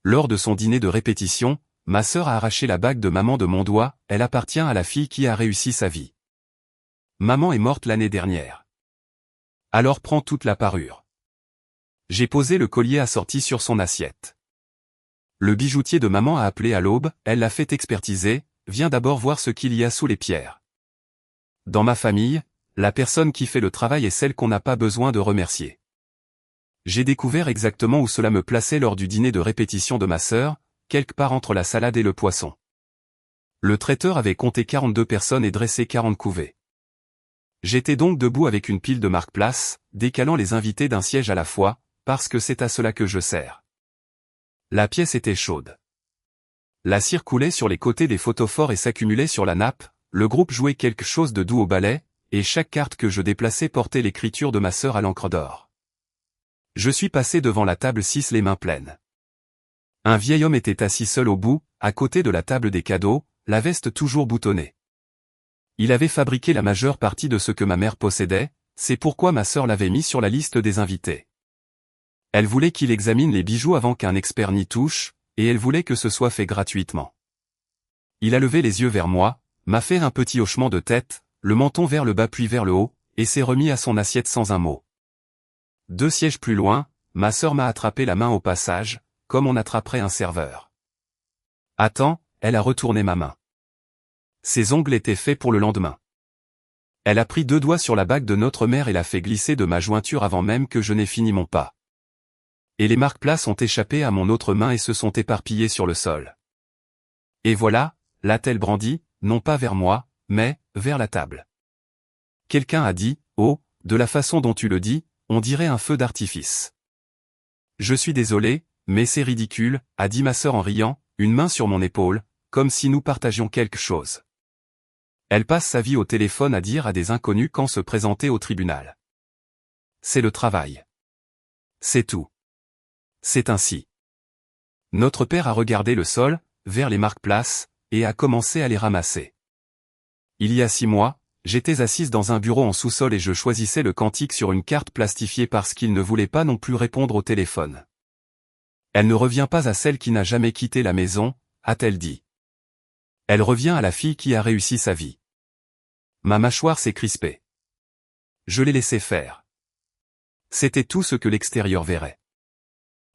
Lors de son dîner de répétition, ma sœur a arraché la bague de maman de mon doigt, elle appartient à la fille qui a réussi sa vie. Maman est morte l'année dernière. Alors prends toute la parure. J'ai posé le collier assorti sur son assiette. Le bijoutier de maman a appelé à l'aube, elle l'a fait expertiser, viens d'abord voir ce qu'il y a sous les pierres. Dans ma famille, la personne qui fait le travail est celle qu'on n'a pas besoin de remercier. J'ai découvert exactement où cela me plaçait lors du dîner de répétition de ma sœur, quelque part entre la salade et le poisson. Le traiteur avait compté 42 personnes et dressé 40 couvées. J'étais donc debout avec une pile de marque-place, décalant les invités d'un siège à la fois, parce que c'est à cela que je sers. La pièce était chaude. La cire coulait sur les côtés des photophores et s'accumulait sur la nappe, le groupe jouait quelque chose de doux au ballet, et chaque carte que je déplaçais portait l'écriture de ma sœur à l'encre d'or. Je suis passé devant la table 6 les mains pleines. Un vieil homme était assis seul au bout, à côté de la table des cadeaux, la veste toujours boutonnée. Il avait fabriqué la majeure partie de ce que ma mère possédait, c'est pourquoi ma sœur l'avait mis sur la liste des invités. Elle voulait qu'il examine les bijoux avant qu'un expert n'y touche, et elle voulait que ce soit fait gratuitement. Il a levé les yeux vers moi, m'a fait un petit hochement de tête, le menton vers le bas puis vers le haut, et s'est remis à son assiette sans un mot. 2 sièges plus loin, ma sœur m'a attrapé la main au passage, comme on attraperait un serveur. Attends, elle a retourné ma main. Ses ongles étaient faits pour le lendemain. Elle a pris 2 doigts sur la bague de notre mère et l'a fait glisser de ma jointure avant même que je n'ai fini mon pas. Et les marque-places ont échappé à mon autre main et se sont éparpillées sur le sol. Et voilà, l'a-t-elle brandi, non pas vers moi, mais vers la table. Quelqu'un a dit, oh, de la façon dont tu le dis, on dirait un feu d'artifice. Je suis désolé, mais c'est ridicule, a dit ma sœur en riant, une main sur mon épaule, comme si nous partagions quelque chose. Elle passe sa vie au téléphone à dire à des inconnus quand se présenter au tribunal. C'est le travail. C'est tout. C'est ainsi. Notre père a regardé le sol, vers les marque-places, et a commencé à les ramasser. Il y a 6 mois, j'étais assise dans un bureau en sous-sol et je choisissais le cantique sur une carte plastifiée parce qu'il ne voulait pas non plus répondre au téléphone. Elle ne revient pas à celle qui n'a jamais quitté la maison, a-t-elle dit. Elle revient à la fille qui a réussi sa vie. Ma mâchoire s'est crispée. Je l'ai laissé faire. C'était tout ce que l'extérieur verrait.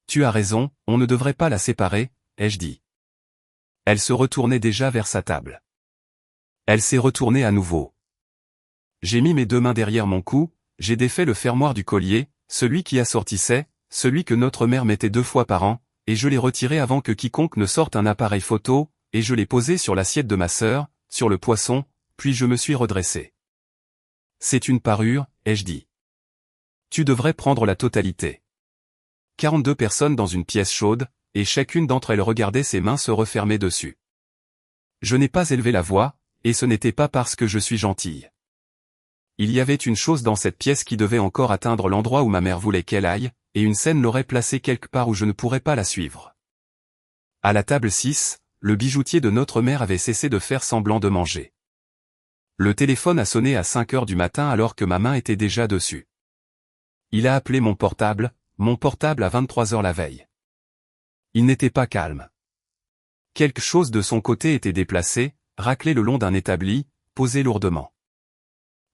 Tu as raison, on ne devrait pas la séparer, ai-je dit. Elle se retournait déjà vers sa table. Elle s'est retournée à nouveau. J'ai mis mes 2 mains derrière mon cou, j'ai défait le fermoir du collier, celui qui assortissait, celui que notre mère mettait 2 fois par an, et je l'ai retiré avant que quiconque ne sorte un appareil photo, et je l'ai posé sur l'assiette de ma sœur, sur le poisson, puis je me suis redressé. C'est une parure, ai-je dit. Tu devrais prendre la totalité. 42 personnes dans une pièce chaude, et chacune d'entre elles regardait ses mains se refermer dessus. Je n'ai pas élevé la voix, et ce n'était pas parce que je suis gentille. Il y avait une chose dans cette pièce qui devait encore atteindre l'endroit où ma mère voulait qu'elle aille, et une scène l'aurait placée quelque part où je ne pourrais pas la suivre. À la table 6, le bijoutier de notre mère avait cessé de faire semblant de manger. Le téléphone a sonné à 5 heures du matin alors que ma main était déjà dessus. Il a appelé mon portable à 23 heures la veille. Il n'était pas calme. Quelque chose de son côté était déplacé, raclé le long d'un établi, posé lourdement.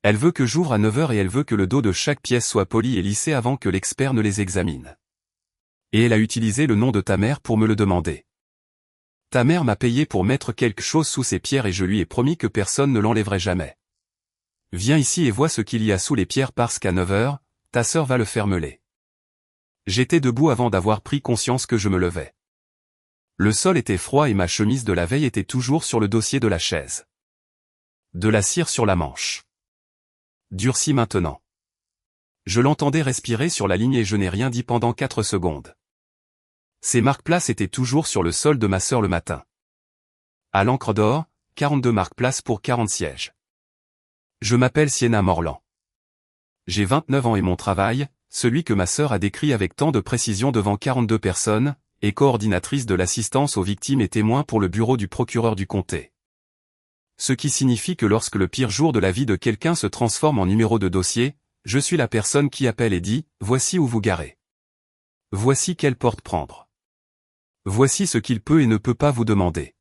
Elle veut que j'ouvre à 9 heures et elle veut que le dos de chaque pièce soit poli et lissé avant que l'expert ne les examine. Et elle a utilisé le nom de ta mère pour me le demander. Ta mère m'a payé pour mettre quelque chose sous ces pierres et je lui ai promis que personne ne l'enlèverait jamais. Viens ici et vois ce qu'il y a sous les pierres parce qu'à 9 heures, ta sœur va le faire meuler. J'étais debout avant d'avoir pris conscience que je me levais. Le sol était froid et ma chemise de la veille était toujours sur le dossier de la chaise. De la cire sur la manche. Durci maintenant. Je l'entendais respirer sur la ligne et je n'ai rien dit pendant 4 secondes. Ces marque-places étaient toujours sur le sol de ma sœur le matin. À l'encre d'or, 42 marque-places pour 40 sièges. Je m'appelle Sienna Morland. J'ai 29 ans et mon travail, celui que ma sœur a décrit avec tant de précision devant 42 personnes, est coordinatrice de l'assistance aux victimes et témoin pour le bureau du procureur du comté. Ce qui signifie que lorsque le pire jour de la vie de quelqu'un se transforme en numéro de dossier, je suis la personne qui appelle et dit « Voici où vous garez. Voici quelle porte prendre. Voici ce qu'il peut et ne peut pas vous demander.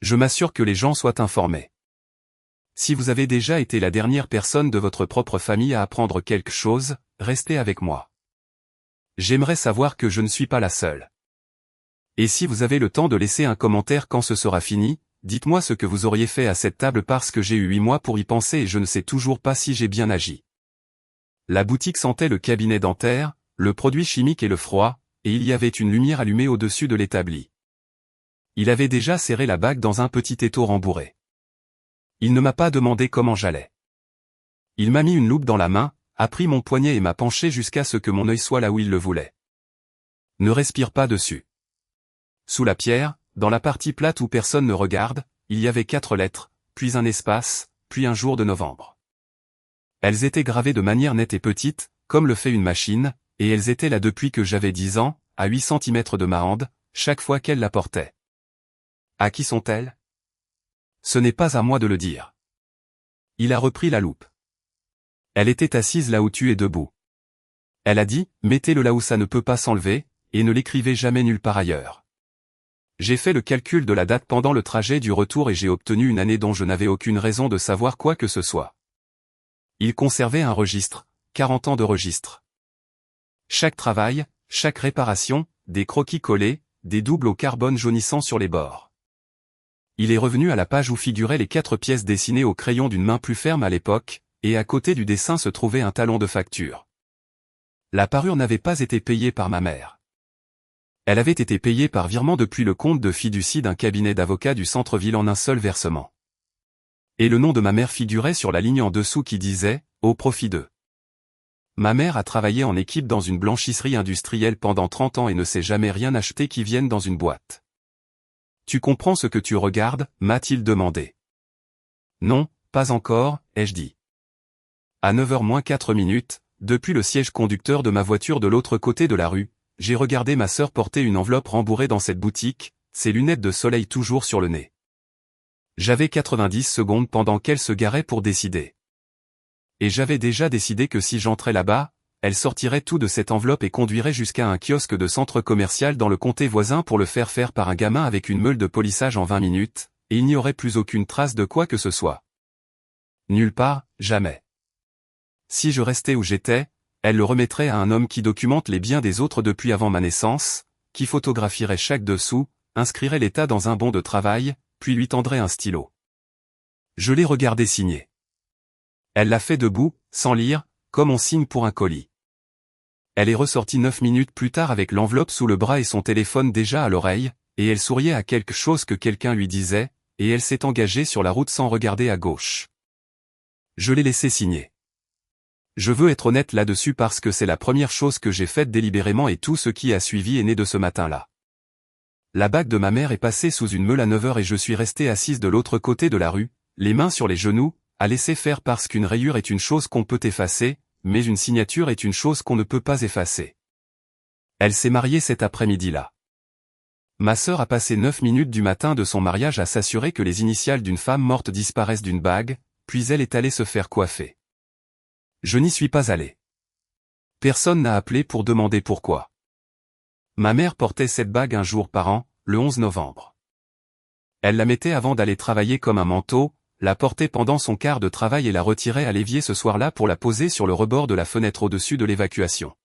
Je m'assure que les gens soient informés. Si vous avez déjà été la dernière personne de votre propre famille à apprendre quelque chose, restez avec moi. J'aimerais savoir que je ne suis pas la seule. Et si vous avez le temps de laisser un commentaire quand ce sera fini, dites-moi ce que vous auriez fait à cette table parce que j'ai eu 8 mois pour y penser et je ne sais toujours pas si j'ai bien agi. La boutique sentait le cabinet dentaire, le produit chimique et le froid, et il y avait une lumière allumée au-dessus de l'établi. Il avait déjà serré la bague dans un petit étau rembourré. Il ne m'a pas demandé comment j'allais. Il m'a mis une loupe dans la main, a pris mon poignet et m'a penché jusqu'à ce que mon œil soit là où il le voulait. Ne respire pas dessus. Sous la pierre, dans la partie plate où personne ne regarde, il y avait 4 lettres, puis un espace, puis un jour de novembre. Elles étaient gravées de manière nette et petite, comme le fait une machine, et elles étaient là depuis que j'avais 10 ans, à 8 cm de ma hande, chaque fois qu'elle la portait. À qui sont-elles? Ce n'est pas à moi de le dire. Il a repris la loupe. Elle était assise là où tu es debout. Elle a dit, mettez-le là où ça ne peut pas s'enlever, et ne l'écrivez jamais nulle part ailleurs. J'ai fait le calcul de la date pendant le trajet du retour et j'ai obtenu une année dont je n'avais aucune raison de savoir quoi que ce soit. Il conservait un registre, 40 ans de registre. Chaque travail, chaque réparation, des croquis collés, des doubles au carbone jaunissant sur les bords. Il est revenu à la page où figuraient les 4 pièces dessinées au crayon d'une main plus ferme à l'époque, et à côté du dessin se trouvait un talon de facture. La parure n'avait pas été payée par ma mère. Elle avait été payée par virement depuis le compte de fiducie d'un cabinet d'avocats du centre-ville en un seul versement. Et le nom de ma mère figurait sur la ligne en dessous qui disait « Au profit d'eux ». Ma mère a travaillé en équipe dans une blanchisserie industrielle pendant 30 ans et ne s'est jamais rien acheté qui vienne dans une boîte. « Tu comprends ce que tu regardes ?» m'a-t-il demandé. « Non, pas encore », ai-je dit. À 9h moins 4 minutes, depuis le siège conducteur de ma voiture de l'autre côté de la rue, j'ai regardé ma sœur porter une enveloppe rembourrée dans cette boutique, ses lunettes de soleil toujours sur le nez. J'avais 90 secondes pendant qu'elle se garait pour décider. Et j'avais déjà décidé que si j'entrais là-bas, elle sortirait tout de cette enveloppe et conduirait jusqu'à un kiosque de centre commercial dans le comté voisin pour le faire faire par un gamin avec une meule de polissage en 20 minutes, et il n'y aurait plus aucune trace de quoi que ce soit. Nulle part, jamais. Si je restais où j'étais, elle le remettrait à un homme qui documente les biens des autres depuis avant ma naissance, qui photographierait chaque dessous, inscrirait l'état dans un bon de travail, puis lui tendrait un stylo. Je l'ai regardé signer. Elle l'a fait debout, sans lire, comme on signe pour un colis. Elle est ressortie 9 minutes plus tard avec l'enveloppe sous le bras et son téléphone déjà à l'oreille, et elle souriait à quelque chose que quelqu'un lui disait, et elle s'est engagée sur la route sans regarder à gauche. Je l'ai laissé signer. Je veux être honnête là-dessus parce que c'est la première chose que j'ai faite délibérément et tout ce qui a suivi est né de ce matin-là. La bague de ma mère est passée sous une meule à 9h et je suis resté assise de l'autre côté de la rue, les mains sur les genoux, à laisser faire parce qu'une rayure est une chose qu'on peut effacer, mais une signature est une chose qu'on ne peut pas effacer. Elle s'est mariée cet après-midi-là. Ma sœur a passé 9 minutes du matin de son mariage à s'assurer que les initiales d'une femme morte disparaissent d'une bague, puis elle est allée se faire coiffer. Je n'y suis pas allé. Personne n'a appelé pour demander pourquoi. Ma mère portait cette bague un jour par an, le 11 novembre. Elle la mettait avant d'aller travailler comme un manteau, la portait pendant son quart de travail et la retirait à l'évier ce soir-là pour la poser sur le rebord de la fenêtre au-dessus de l'évacuation.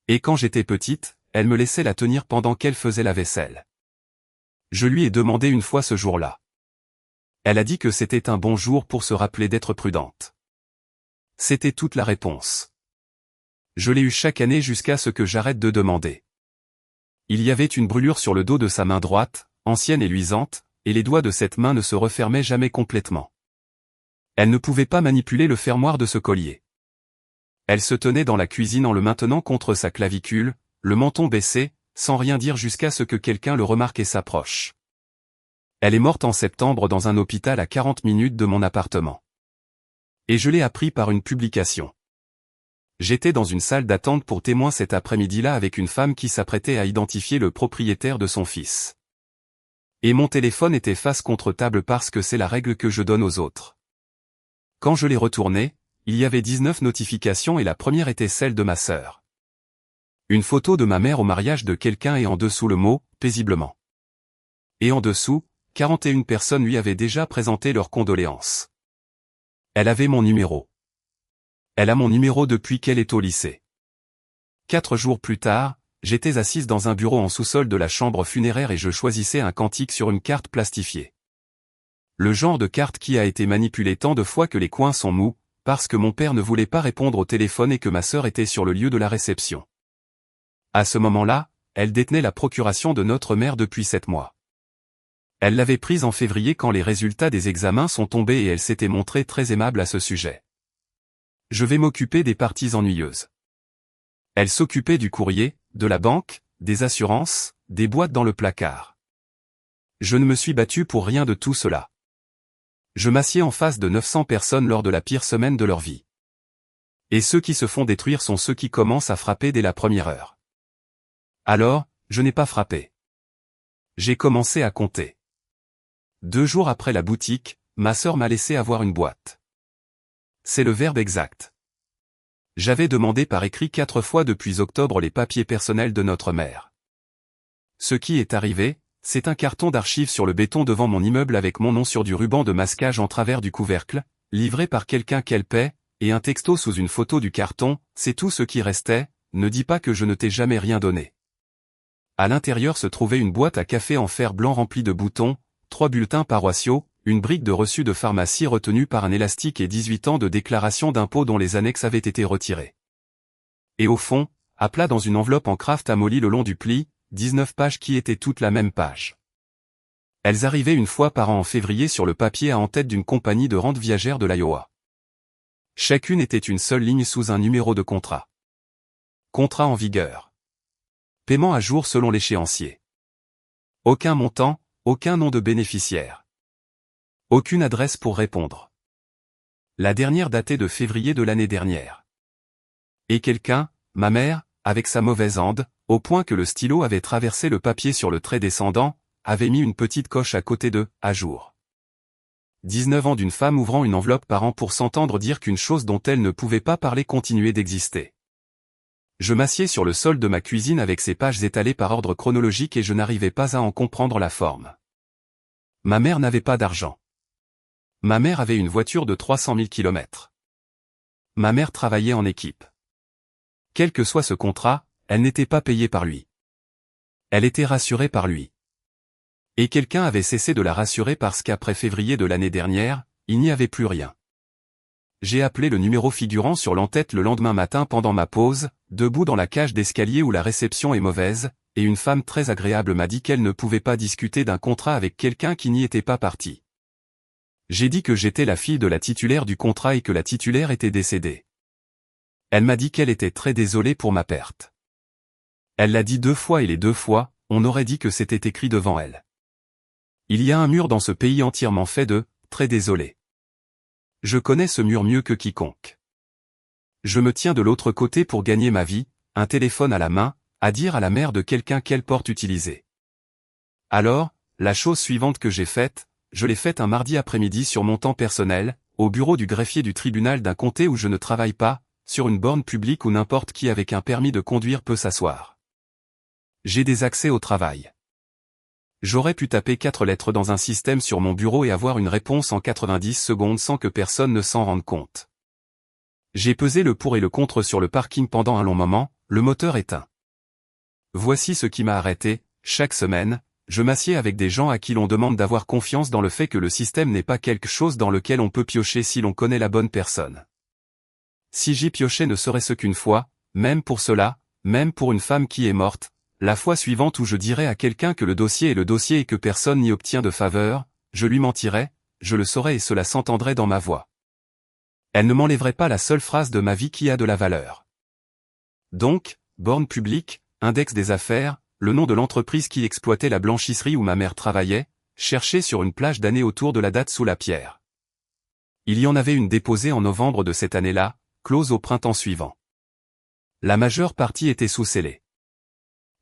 Et quand j'étais petite, elle me laissait la tenir pendant qu'elle faisait la vaisselle. Je lui ai demandé une fois ce jour-là. Elle a dit que c'était un bon jour pour se rappeler d'être prudente. C'était toute la réponse. Je l'ai eu chaque année jusqu'à ce que j'arrête de demander. Il y avait une brûlure sur le dos de sa main droite, ancienne et luisante, et les doigts de cette main ne se refermaient jamais complètement. Elle ne pouvait pas manipuler le fermoir de ce collier. Elle se tenait dans la cuisine en le maintenant contre sa clavicule, le menton baissé, sans rien dire jusqu'à ce que quelqu'un le remarque et s'approche. Elle est morte en septembre dans un hôpital à 40 minutes de mon appartement. Et je l'ai appris par une publication. J'étais dans une salle d'attente pour témoin cet après-midi-là avec une femme qui s'apprêtait à identifier le propriétaire de son fils. Et mon téléphone était face contre table parce que c'est la règle que je donne aux autres. Quand je l'ai retourné, il y avait 19 notifications et la première était celle de ma sœur. Une photo de ma mère au mariage de quelqu'un et en dessous le mot « paisiblement ». Et en dessous, 41 personnes lui avaient déjà présenté leurs condoléances. Elle avait mon numéro. Elle a mon numéro depuis qu'elle est au lycée. 4 jours plus tard, j'étais assise dans un bureau en sous-sol de la chambre funéraire et je choisissais un cantique sur une carte plastifiée. Le genre de carte qui a été manipulée tant de fois que les coins sont mous, parce que mon père ne voulait pas répondre au téléphone et que ma sœur était sur le lieu de la réception. À ce moment-là, elle détenait la procuration de notre mère depuis 7 mois. Elle l'avait prise en février quand les résultats des examens sont tombés et elle s'était montrée très aimable à ce sujet. Je vais m'occuper des parties ennuyeuses. Elle s'occupait du courrier, de la banque, des assurances, des boîtes dans le placard. Je ne me suis battu pour rien de tout cela. Je m'assieds en face de 900 personnes lors de la pire semaine de leur vie. Et ceux qui se font détruire sont ceux qui commencent à frapper dès la première heure. Alors, je n'ai pas frappé. J'ai commencé à compter. 2 jours après la boutique, ma sœur m'a laissé avoir une boîte. C'est le verbe exact. J'avais demandé par écrit 4 fois depuis octobre les papiers personnels de notre mère. Ce qui est arrivé, c'est un carton d'archives sur le béton devant mon immeuble avec mon nom sur du ruban de masquage en travers du couvercle, livré par quelqu'un qu'elle paie, et un texto sous une photo du carton, c'est tout ce qui restait, ne dis pas que je ne t'ai jamais rien donné. À l'intérieur se trouvait une boîte à café en fer blanc remplie de boutons, 3 bulletins paroissiaux, une brique de reçu de pharmacie retenue par un élastique et 18 ans de déclaration d'impôt dont les annexes avaient été retirées. Et au fond, à plat dans une enveloppe en craft amollie le long du pli, 19 pages qui étaient toutes la même page. Elles arrivaient une fois par an en février sur le papier à en tête d'une compagnie de rente viagère de l'Iowa. Chacune était une seule ligne sous un numéro de contrat. Contrat en vigueur. Paiement à jour selon l'échéancier. Aucun montant, aucun nom de bénéficiaire. Aucune adresse pour répondre. La dernière datait de février de l'année dernière. Et quelqu'un, ma mère, avec sa mauvaise ande, au point que le stylo avait traversé le papier sur le trait descendant, avait mis une petite coche à côté de « à jour ». 19 ans d'une femme ouvrant une enveloppe par an pour s'entendre dire qu'une chose dont elle ne pouvait pas parler continuait d'exister. Je m'assieds sur le sol de ma cuisine avec ces pages étalées par ordre chronologique et je n'arrivais pas à en comprendre la forme. Ma mère n'avait pas d'argent. Ma mère avait une voiture de 300 000 km. Ma mère travaillait en équipe. Quel que soit ce contrat, elle n'était pas payée par lui. Elle était rassurée par lui. Et quelqu'un avait cessé de la rassurer parce qu'après février de l'année dernière, il n'y avait plus rien. J'ai appelé le numéro figurant sur l'entête le lendemain matin pendant ma pause, debout dans la cage d'escalier où la réception est mauvaise, et une femme très agréable m'a dit qu'elle ne pouvait pas discuter d'un contrat avec quelqu'un qui n'y était pas parti. J'ai dit que j'étais la fille de la titulaire du contrat et que la titulaire était décédée. Elle m'a dit qu'elle était très désolée pour ma perte. Elle l'a dit 2 fois et les 2 fois, on aurait dit que c'était écrit devant elle. Il y a un mur dans ce pays entièrement fait de « très désolé ». Je connais ce mur mieux que quiconque. Je me tiens de l'autre côté pour gagner ma vie, un téléphone à la main, à dire à la mère de quelqu'un quelle porte utiliser. Alors, la chose suivante que j'ai faite, je l'ai faite un mardi après-midi sur mon temps personnel, au bureau du greffier du tribunal d'un comté où je ne travaille pas, sur une borne publique où n'importe qui avec un permis de conduire peut s'asseoir. J'ai des accès au travail. J'aurais pu taper 4 lettres dans un système sur mon bureau et avoir une réponse en 90 secondes sans que personne ne s'en rende compte. J'ai pesé le pour et le contre sur le parking pendant un long moment, le moteur éteint. Voici ce qui m'a arrêté, chaque semaine, je m'assieds avec des gens à qui l'on demande d'avoir confiance dans le fait que le système n'est pas quelque chose dans lequel on peut piocher si l'on connaît la bonne personne. Si j'y piochais ne serait-ce qu'une fois, même pour cela, même pour une femme qui est morte, la fois suivante où je dirais à quelqu'un que le dossier est le dossier et que personne n'y obtient de faveur, je lui mentirais, je le saurais et cela s'entendrait dans ma voix. Elle ne m'enlèverait pas la seule phrase de ma vie qui a de la valeur. Donc, borne publique, index des affaires, le nom de l'entreprise qui exploitait la blanchisserie où ma mère travaillait, cherché sur une plage d'années autour de la date sous la pierre. Il y en avait une déposée en novembre de cette année-là, close au printemps suivant. La majeure partie était sous-scellée.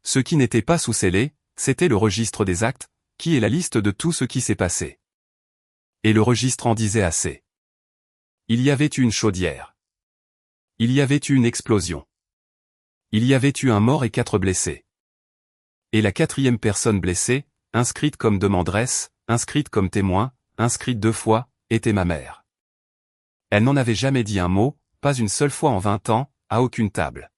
Ce qui n'était pas sous-scellé, c'était le registre des actes, qui est la liste de tout ce qui s'est passé. Et le registre en disait assez. Il y avait eu une chaudière. Il y avait eu une explosion. Il y avait eu un mort et 4 blessés. Et la 4e personne blessée, inscrite comme demanderesse, inscrite comme témoin, inscrite 2 fois, était ma mère. Elle n'en avait jamais dit un mot, pas une seule fois en 20 ans, à aucune table.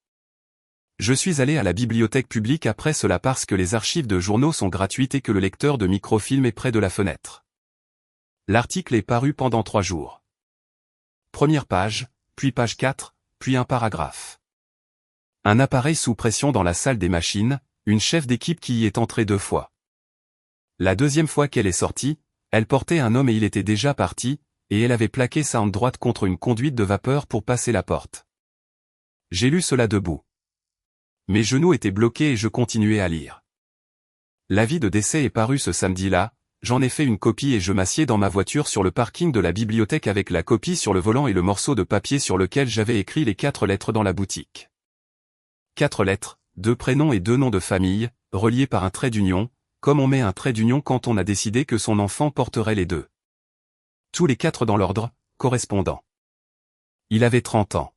Je suis allé à la bibliothèque publique après cela parce que les archives de journaux sont gratuites et que le lecteur de microfilm est près de la fenêtre. L'article est paru pendant 3 jours. Première page, puis page 4, puis un paragraphe. Un appareil sous pression dans la salle des machines, une chef d'équipe qui y est entrée 2 fois. La 2e fois qu'elle est sortie, elle portait un homme et il était déjà parti, et elle avait plaqué sa hanche droite contre une conduite de vapeur pour passer la porte. J'ai lu cela debout. Mes genoux étaient bloqués et je continuais à lire. L'avis de décès est paru ce samedi-là, j'en ai fait une copie et je m'assieds dans ma voiture sur le parking de la bibliothèque avec la copie sur le volant et le morceau de papier sur lequel j'avais écrit les 4 lettres dans la boutique. 4 lettres, 2 prénoms et 2 noms de famille, reliés par un trait d'union, comme on met un trait d'union quand on a décidé que son enfant porterait les 2. Tous les 4 dans l'ordre, correspondant. Il avait 30 ans.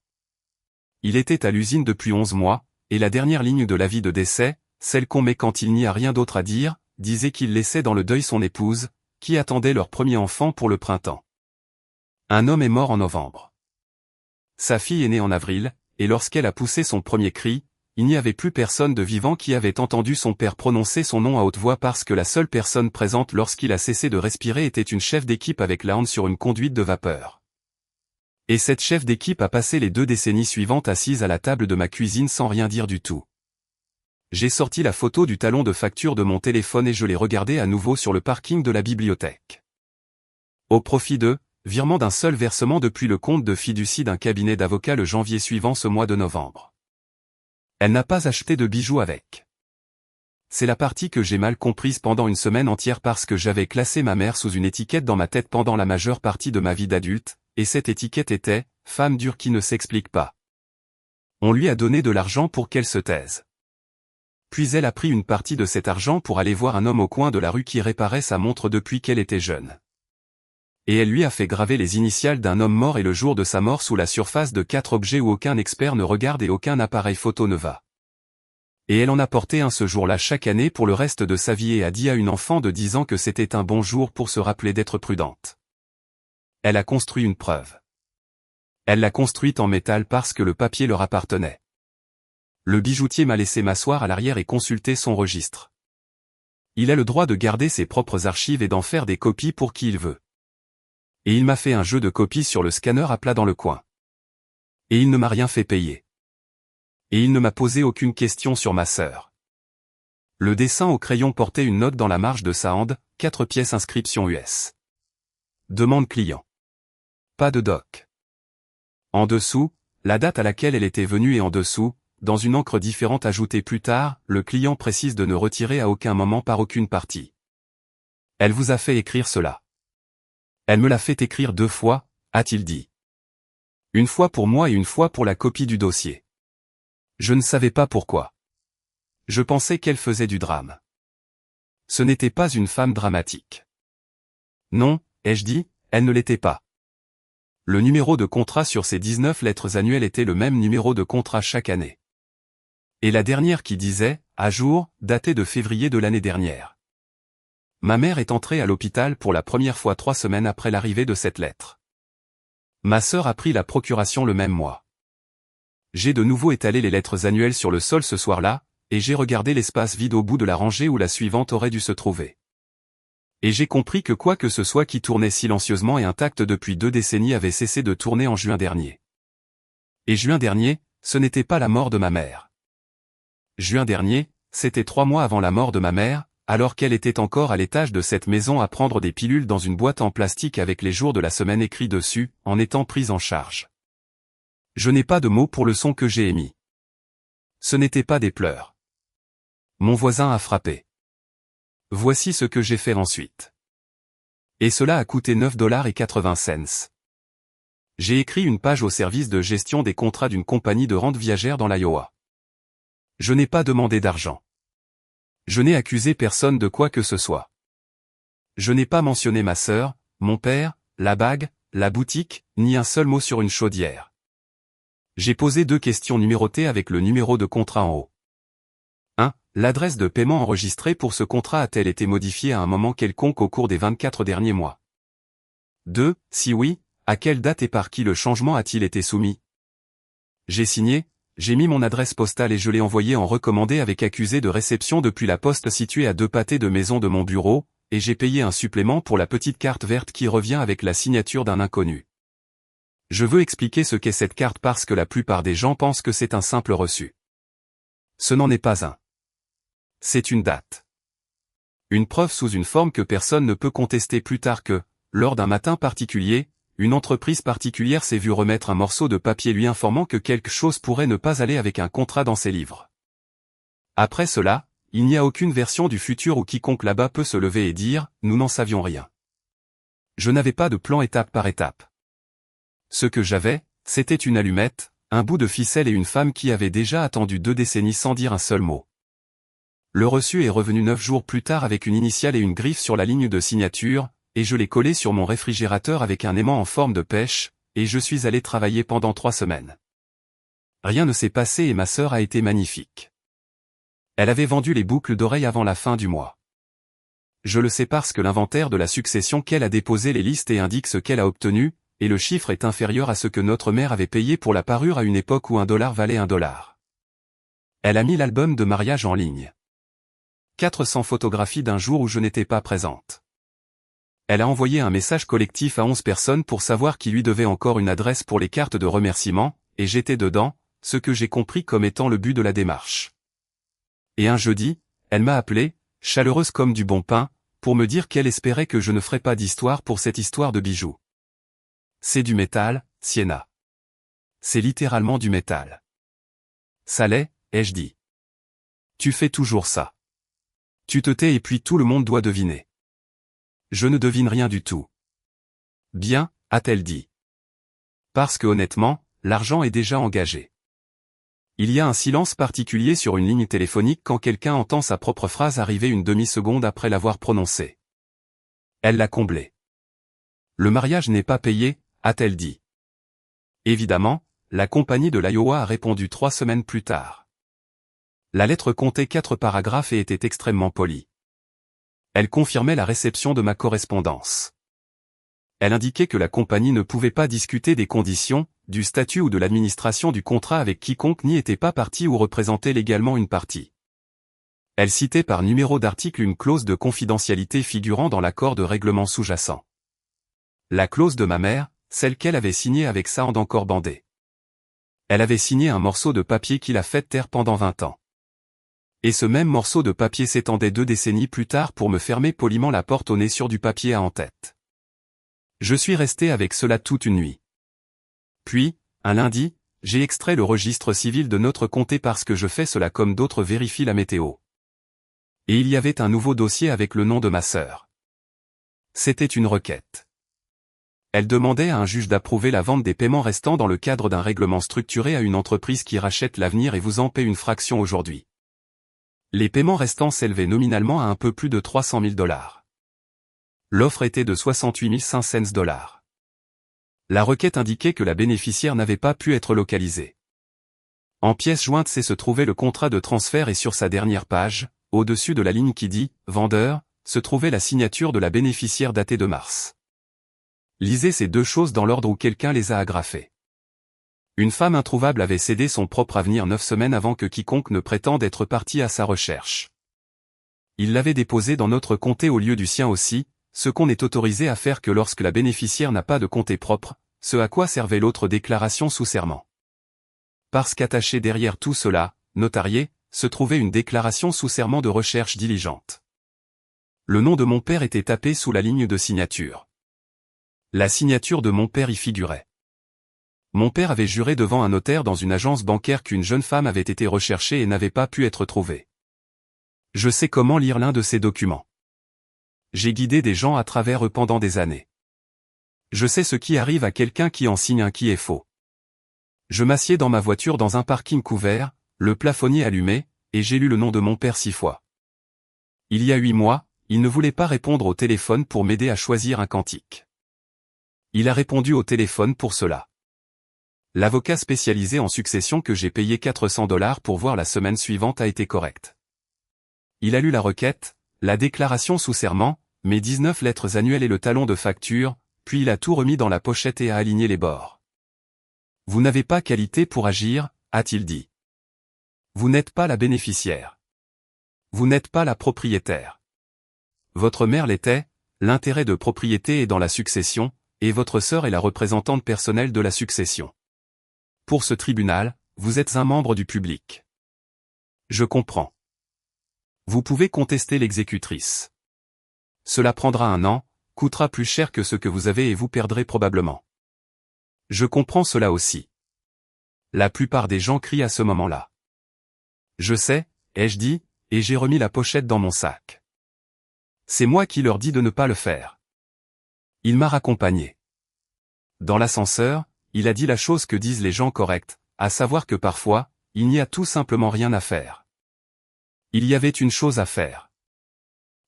Il était à l'usine depuis 11 mois, et la dernière ligne de l'avis de décès, celle qu'on met quand il n'y a rien d'autre à dire, disait qu'il laissait dans le deuil son épouse, qui attendait leur premier enfant pour le printemps. Un homme est mort en novembre. Sa fille est née en avril, et lorsqu'elle a poussé son premier cri, il n'y avait plus personne de vivant qui avait entendu son père prononcer son nom à haute voix parce que la seule personne présente lorsqu'il a cessé de respirer était une chef d'équipe avec la hanche sur une conduite de vapeur. Et cette chef d'équipe a passé les 2 décennies suivantes assise à la table de ma cuisine sans rien dire du tout. J'ai sorti la photo du talon de facture de mon téléphone et je l'ai regardé à nouveau sur le parking de la bibliothèque. Au profit de, virement d'un seul versement depuis le compte de fiducie d'un cabinet d'avocats le janvier suivant ce mois de novembre. Elle n'a pas acheté de bijoux avec. C'est la partie que j'ai mal comprise pendant une semaine entière parce que j'avais classé ma mère sous une étiquette dans ma tête pendant la majeure partie de ma vie d'adulte, et cette étiquette était « femme dure qui ne s'explique pas ». On lui a donné de l'argent pour qu'elle se taise. Puis elle a pris une partie de cet argent pour aller voir un homme au coin de la rue qui réparait sa montre depuis qu'elle était jeune. Et elle lui a fait graver les initiales d'un homme mort et le jour de sa mort sous la surface de 4 objets où aucun expert ne regarde et aucun appareil photo ne va. Et elle en a porté un ce jour-là chaque année pour le reste de sa vie et a dit à une enfant de 10 ans que c'était un bon jour pour se rappeler d'être prudente. Elle a construit une preuve. Elle l'a construite en métal parce que le papier leur appartenait. Le bijoutier m'a laissé m'asseoir à l'arrière et consulter son registre. Il a le droit de garder ses propres archives et d'en faire des copies pour qui il veut. Et il m'a fait un jeu de copies sur le scanner à plat dans le coin. Et il ne m'a rien fait payer. Et il ne m'a posé aucune question sur ma sœur. Le dessin au crayon portait une note dans la marge de sa hand, 4 pièces inscription US. Demande client. Pas de doc. En dessous, la date à laquelle elle était venue et en dessous, dans une encre différente ajoutée plus tard, le client précise de ne retirer à aucun moment par aucune partie. Elle vous a fait écrire cela. Elle me l'a fait écrire 2 fois, a-t-il dit. Une fois pour moi et une fois pour la copie du dossier. Je ne savais pas pourquoi. Je pensais qu'elle faisait du drame. Ce n'était pas une femme dramatique. Non, ai-je dit, elle ne l'était pas. Le numéro de contrat sur ces 19 lettres annuelles était le même numéro de contrat chaque année. Et la dernière qui disait, à jour, datait de février de l'année dernière. Ma mère est entrée à l'hôpital pour la première fois 3 semaines après l'arrivée de cette lettre. Ma sœur a pris la procuration le même mois. J'ai de nouveau étalé les lettres annuelles sur le sol ce soir-là, et j'ai regardé l'espace vide au bout de la rangée où la suivante aurait dû se trouver. Et j'ai compris que quoi que ce soit qui tournait silencieusement et intact depuis 2 décennies avait cessé de tourner en juin dernier. Et juin dernier, ce n'était pas la mort de ma mère. Juin dernier, c'était 3 mois avant la mort de ma mère, alors qu'elle était encore à l'étage de cette maison à prendre des pilules dans une boîte en plastique avec les jours de la semaine écrits dessus, en étant prise en charge. Je n'ai pas de mots pour le son que j'ai émis. Ce n'était pas des pleurs. Mon voisin a frappé. Voici ce que j'ai fait ensuite. Et cela a coûté $9,80. J'ai écrit une page au service de gestion des contrats d'une compagnie de rente viagère dans l'Iowa. Je n'ai pas demandé d'argent. Je n'ai accusé personne de quoi que ce soit. Je n'ai pas mentionné ma sœur, mon père, la bague, la boutique, ni un seul mot sur une chaudière. J'ai posé 2 questions numérotées avec le numéro de contrat en haut. 1. L'adresse de paiement enregistrée pour ce contrat a-t-elle été modifiée à un moment quelconque au cours des 24 derniers mois? 2. Si oui, à quelle date et par qui le changement a-t-il été soumis? J'ai signé, j'ai mis mon adresse postale et je l'ai envoyé en recommandé avec accusé de réception depuis la poste située à 2 pâtés de maison de mon bureau, et j'ai payé un supplément pour la petite carte verte qui revient avec la signature d'un inconnu. Je veux expliquer ce qu'est cette carte parce que la plupart des gens pensent que c'est un simple reçu. Ce n'en est pas un. C'est une date. Une preuve sous une forme que personne ne peut contester plus tard que, lors d'un matin particulier, une entreprise particulière s'est vue remettre un morceau de papier lui informant que quelque chose pourrait ne pas aller avec un contrat dans ses livres. Après cela, il n'y a aucune version du futur où quiconque là-bas peut se lever et dire « Nous n'en savions rien ». Je n'avais pas de plan étape par étape. Ce que j'avais, c'était une allumette, un bout de ficelle et une femme qui avait déjà attendu 2 décennies sans dire un seul mot. Le reçu est revenu 9 jours plus tard avec une initiale et une griffe sur la ligne de signature, et je l'ai collé sur mon réfrigérateur avec un aimant en forme de pêche, et je suis allé travailler pendant 3 semaines. Rien ne s'est passé et ma sœur a été magnifique. Elle avait vendu les boucles d'oreilles avant la fin du mois. Je le sais parce que l'inventaire de la succession qu'elle a déposé les listes et indique ce qu'elle a obtenu, et le chiffre est inférieur à ce que notre mère avait payé pour la parure à une époque où $1 valait $1. Elle a mis l'album de mariage en ligne. 400 photographies d'un jour où je n'étais pas présente. Elle a envoyé un message collectif à 11 personnes pour savoir qui lui devait encore une adresse pour les cartes de remerciement, et j'étais dedans, ce que j'ai compris comme étant le but de la démarche. Et un jeudi, elle m'a appelé, chaleureuse comme du bon pain, pour me dire qu'elle espérait que je ne ferais pas d'histoire pour cette histoire de bijoux. C'est du métal, Sienna. C'est littéralement du métal. Ça l'est, ai-je dit. Tu fais toujours ça. Tu te tais et puis tout le monde doit deviner. Je ne devine rien du tout. Bien, a-t-elle dit. Parce que honnêtement, l'argent est déjà engagé. Il y a un silence particulier sur une ligne téléphonique quand quelqu'un entend sa propre phrase arriver une demi-seconde après l'avoir prononcée. Elle l'a comblé. Le mariage n'est pas payé, a-t-elle dit. Évidemment, la compagnie de l'Iowa a répondu 3 semaines plus tard. La lettre comptait 4 paragraphes et était extrêmement polie. Elle confirmait la réception de ma correspondance. Elle indiquait que la compagnie ne pouvait pas discuter des conditions, du statut ou de l'administration du contrat avec quiconque n'y était pas partie ou représentait légalement une partie. Elle citait par numéro d'article une clause de confidentialité figurant dans l'accord de règlement sous-jacent. La clause de ma mère, celle qu'elle avait signée avec sa hand encore bandée. Elle avait signé un morceau de papier qui l'a fait taire pendant 20 ans. Et ce même morceau de papier s'étendait 2 décennies plus tard pour me fermer poliment la porte au nez sur du papier à en-tête. Je suis resté avec cela toute une nuit. Puis, un lundi, j'ai extrait le registre civil de notre comté parce que je fais cela comme d'autres vérifient la météo. Et il y avait un nouveau dossier avec le nom de ma sœur. C'était une requête. Elle demandait à un juge d'approuver la vente des paiements restants dans le cadre d'un règlement structuré à une entreprise qui rachète l'avenir et vous en paie une fraction aujourd'hui. Les paiements restants s'élevaient nominalement à un peu plus de $300 000. L'offre était de $68 500. La requête indiquait que la bénéficiaire n'avait pas pu être localisée. En pièce jointe se trouvait le contrat de transfert et sur sa dernière page, au-dessus de la ligne qui dit « Vendeur », se trouvait la signature de la bénéficiaire datée de mars. Lisez ces 2 choses dans l'ordre où quelqu'un les a agrafées. Une femme introuvable avait cédé son propre avenir 9 semaines avant que quiconque ne prétende être parti à sa recherche. Il l'avait déposé dans notre comté au lieu du sien aussi, ce qu'on est autorisé à faire que lorsque la bénéficiaire n'a pas de comté propre, ce à quoi servait l'autre déclaration sous serment. Parce qu'attaché derrière tout cela, notarié, se trouvait une déclaration sous serment de recherche diligente. Le nom de mon père était tapé sous la ligne de signature. La signature de mon père y figurait. Mon père avait juré devant un notaire dans une agence bancaire qu'une jeune femme avait été recherchée et n'avait pas pu être trouvée. Je sais comment lire l'un de ces documents. J'ai guidé des gens à travers eux pendant des années. Je sais ce qui arrive à quelqu'un qui en signe un qui est faux. Je m'assieds dans ma voiture dans un parking couvert, le plafonnier allumé, et j'ai lu le nom de mon père 6 fois. Il y a 8 mois, il ne voulait pas répondre au téléphone pour m'aider à choisir un cantique. Il a répondu au téléphone pour cela. L'avocat spécialisé en succession que j'ai payé $400 pour voir la semaine suivante a été correct. Il a lu la requête, la déclaration sous serment, mes 19 lettres annuelles et le talon de facture, puis il a tout remis dans la pochette et a aligné les bords. Vous n'avez pas qualité pour agir, a-t-il dit. Vous n'êtes pas la bénéficiaire. Vous n'êtes pas la propriétaire. Votre mère l'était, l'intérêt de propriété est dans la succession, et votre sœur est la représentante personnelle de la succession. Pour ce tribunal, vous êtes un membre du public. Je comprends. Vous pouvez contester l'exécutrice. Cela prendra 1 an, coûtera plus cher que ce que vous avez et vous perdrez probablement. Je comprends cela aussi. La plupart des gens crient à ce moment-là. Je sais, ai-je dit, et j'ai remis la pochette dans mon sac. C'est moi qui leur dis de ne pas le faire. Il m'a raccompagné. Dans l'ascenseur, il a dit la chose que disent les gens corrects, à savoir que parfois, il n'y a tout simplement rien à faire. Il y avait une chose à faire.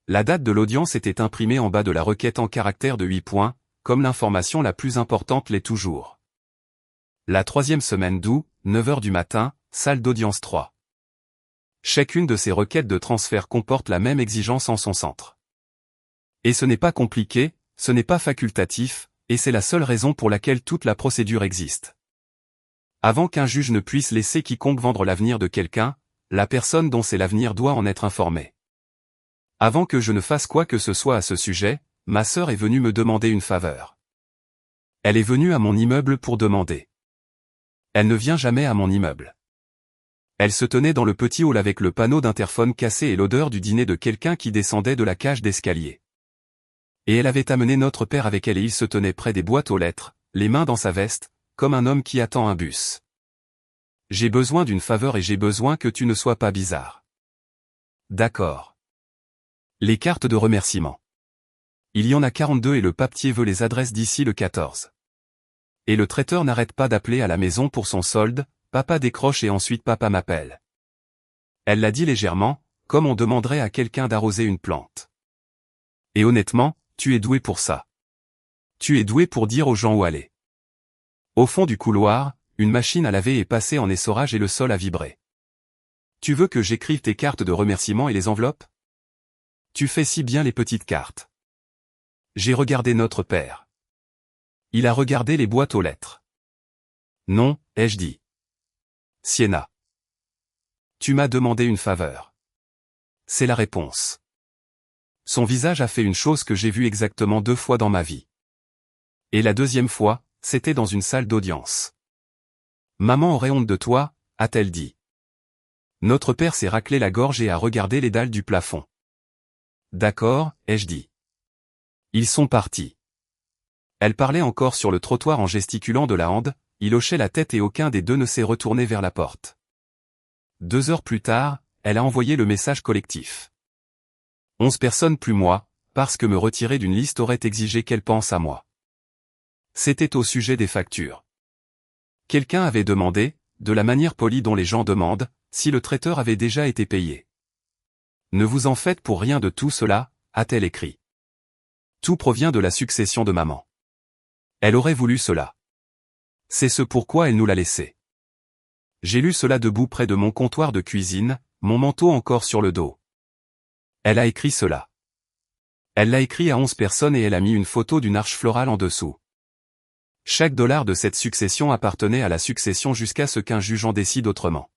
La date de l'audience était imprimée en bas de la requête en caractères de 8 points, comme l'information la plus importante l'est toujours. La 3e semaine d'août, 9 h du matin, salle d'audience 3. Chacune de ces requêtes de transfert comporte la même exigence en son centre. Et ce n'est pas compliqué, ce n'est pas facultatif, et c'est la seule raison pour laquelle toute la procédure existe. Avant qu'un juge ne puisse laisser quiconque vendre l'avenir de quelqu'un, la personne dont c'est l'avenir doit en être informée. Avant que je ne fasse quoi que ce soit à ce sujet, ma sœur est venue me demander une faveur. Elle est venue à mon immeuble pour demander. Elle ne vient jamais à mon immeuble. Elle se tenait dans le petit hall avec le panneau d'interphone cassé et l'odeur du dîner de quelqu'un qui descendait de la cage d'escalier. Et elle avait amené notre père avec elle et il se tenait près des boîtes aux lettres, les mains dans sa veste, comme un homme qui attend un bus. J'ai besoin d'une faveur et j'ai besoin que tu ne sois pas bizarre. D'accord. Les cartes de remerciement. Il y en a 42 et le papetier veut les adresses d'ici le 14. Et le traiteur n'arrête pas d'appeler à la maison pour son solde, papa décroche et ensuite papa m'appelle. Elle l'a dit légèrement, comme on demanderait à quelqu'un d'arroser une plante. Et honnêtement, tu es doué pour ça. Tu es doué pour dire aux gens où aller. Au fond du couloir, une machine à laver est passée en essorage et le sol a vibré. Tu veux que j'écrive tes cartes de remerciement et les enveloppes? Tu fais si bien les petites cartes. J'ai regardé notre père. Il a regardé les boîtes aux lettres. Non, ai-je dit. Sienna. Tu m'as demandé une faveur. C'est la réponse. Son visage a fait une chose que j'ai vue exactement 2 fois dans ma vie. Et la 2e fois, c'était dans une salle d'audience. Maman aurait honte de toi, a-t-elle dit. Notre père s'est raclé la gorge et a regardé les dalles du plafond. D'accord, ai-je dit. Ils sont partis. Elle parlait encore sur le trottoir en gesticulant de la hande, il hochait la tête et aucun des deux ne s'est retourné vers la porte. 2 heures plus tard, elle a envoyé le message collectif. 11 personnes plus moi, parce que me retirer d'une liste aurait exigé qu'elle pense à moi. C'était au sujet des factures. Quelqu'un avait demandé, de la manière polie dont les gens demandent, si le traiteur avait déjà été payé. Ne vous en faites pour rien de tout cela, a-t-elle écrit. Tout provient de la succession de maman. Elle aurait voulu cela. C'est ce pourquoi elle nous l'a laissé. J'ai lu cela debout près de mon comptoir de cuisine, mon manteau encore sur le dos. Elle a écrit cela. Elle l'a écrit à 11 personnes et elle a mis une photo d'une arche florale en dessous. Chaque dollar de cette succession appartenait à la succession jusqu'à ce qu'un juge en décide autrement.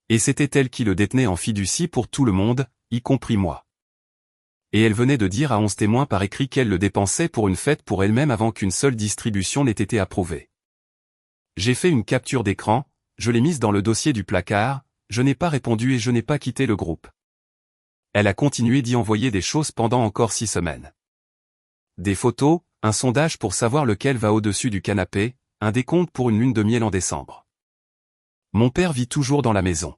Et c'était elle qui le détenait en fiducie pour tout le monde, y compris moi. Et elle venait de dire à 11 témoins par écrit qu'elle le dépensait pour une fête pour elle-même avant qu'une seule distribution n'ait été approuvée. J'ai fait une capture d'écran, je l'ai mise dans le dossier du placard, je n'ai pas répondu et je n'ai pas quitté le groupe. Elle a continué d'y envoyer des choses pendant encore 6 semaines. Des photos, un sondage pour savoir lequel va au-dessus du canapé, un décompte pour une lune de miel en décembre. Mon père vit toujours dans la maison.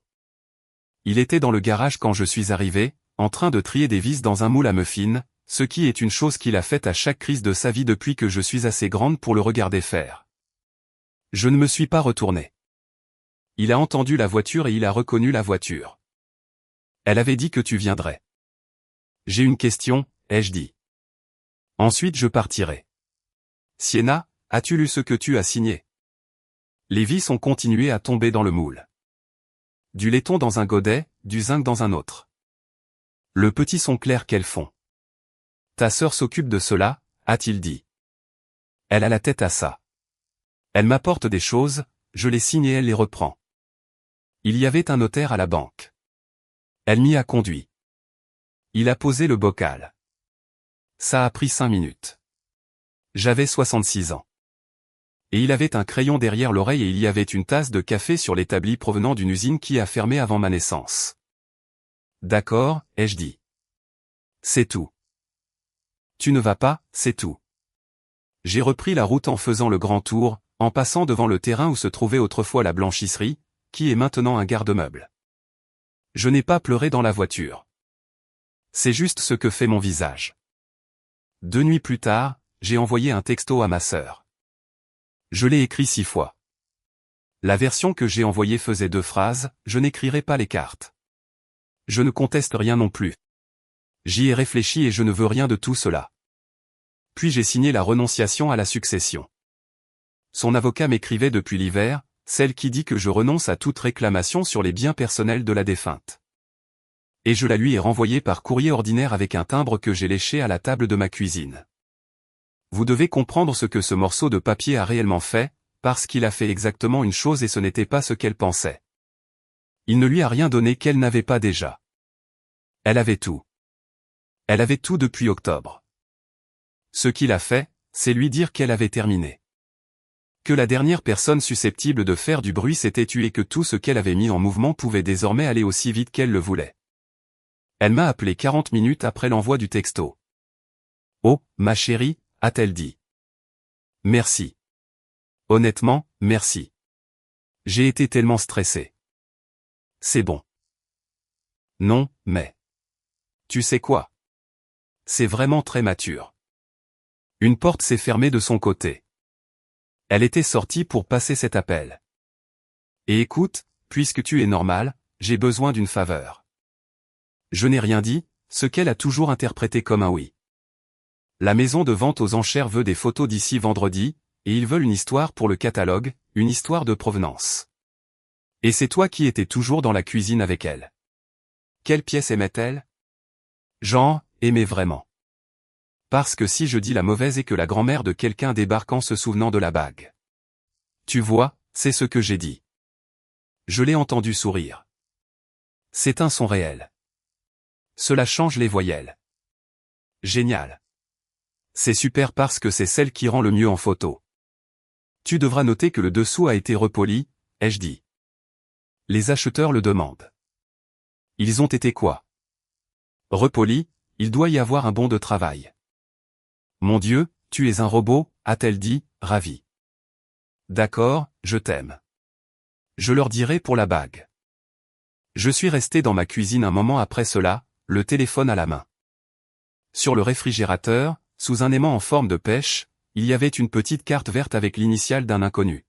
Il était dans le garage quand je suis arrivé, en train de trier des vis dans un moule à muffins, ce qui est une chose qu'il a faite à chaque crise de sa vie depuis que je suis assez grande pour le regarder faire. Je ne me suis pas retourné. Il a entendu la voiture et il a reconnu la voiture. Elle avait dit que tu viendrais. J'ai une question, ai-je dit. Ensuite je partirai. Sienna, as-tu lu ce que tu as signé? Les vis ont continué à tomber dans le moule. Du laiton dans un godet, du zinc dans un autre. Le petit son clair qu'elles font. Ta sœur s'occupe de cela, a-t-il dit. Elle a la tête à ça. Elle m'apporte des choses, je les signe et elle les reprend. Il y avait un notaire à la banque. Elle m'y a conduit. Il a posé le bocal. Ça a pris 5 minutes. J'avais 66 ans. Et il avait un crayon derrière l'oreille et il y avait une tasse de café sur l'établi provenant d'une usine qui a fermé avant ma naissance. D'accord, ai-je dit. C'est tout. Tu ne vas pas, c'est tout. J'ai repris la route en faisant le grand tour, en passant devant le terrain où se trouvait autrefois la blanchisserie, qui est maintenant un garde-meuble. Je n'ai pas pleuré dans la voiture. C'est juste ce que fait mon visage. 2 nuits plus tard, j'ai envoyé un texto à ma sœur. Je l'ai écrit 6 fois. La version que j'ai envoyée faisait 2 phrases, je n'écrirai pas les cartes. Je ne conteste rien non plus. J'y ai réfléchi et je ne veux rien de tout cela. Puis j'ai signé la renonciation à la succession. Son avocat m'écrivait depuis l'hiver, celle qui dit que je renonce à toute réclamation sur les biens personnels de la défunte. Et je la lui ai renvoyée par courrier ordinaire avec un timbre que j'ai léché à la table de ma cuisine. Vous devez comprendre ce que ce morceau de papier a réellement fait, parce qu'il a fait exactement une chose et ce n'était pas ce qu'elle pensait. Il ne lui a rien donné qu'elle n'avait pas déjà. Elle avait tout. Elle avait tout depuis octobre. Ce qu'il a fait, c'est lui dire qu'elle avait terminé. Que la dernière personne susceptible de faire du bruit s'était tue et que tout ce qu'elle avait mis en mouvement pouvait désormais aller aussi vite qu'elle le voulait. Elle m'a appelé 40 minutes après l'envoi du texto. Oh, ma chérie, a-t-elle dit. Merci. Honnêtement, merci. J'ai été tellement stressé. C'est bon. Non, mais... Tu sais quoi? C'est vraiment très mature. Une porte s'est fermée de son côté. Elle était sortie pour passer cet appel. Et écoute, puisque tu es normal, j'ai besoin d'une faveur. Je n'ai rien dit, ce qu'elle a toujours interprété comme un oui. La maison de vente aux enchères veut des photos d'ici vendredi, et ils veulent une histoire pour le catalogue, une histoire de provenance. Et c'est toi qui étais toujours dans la cuisine avec elle. Quelle pièce aimait-elle? Jean, aimait vraiment. Parce que si je dis la mauvaise et que la grand-mère de quelqu'un débarque en se souvenant de la bague. Tu vois, c'est ce que j'ai dit. Je l'ai entendu sourire. C'est un son réel. Cela change les voyelles. Génial. C'est super parce que c'est celle qui rend le mieux en photo. Tu devras noter que le dessous a été repoli, ai-je dit. Les acheteurs le demandent. Ils ont été quoi? Repoli, il doit y avoir un bon de travail. Mon Dieu, tu es un robot, a-t-elle dit, ravie. D'accord, je t'aime. Je leur dirai pour la bague. Je suis resté dans ma cuisine un moment après cela, le téléphone à la main. Sur le réfrigérateur, sous un aimant en forme de pêche, il y avait une petite carte verte avec l'initiale d'un inconnu.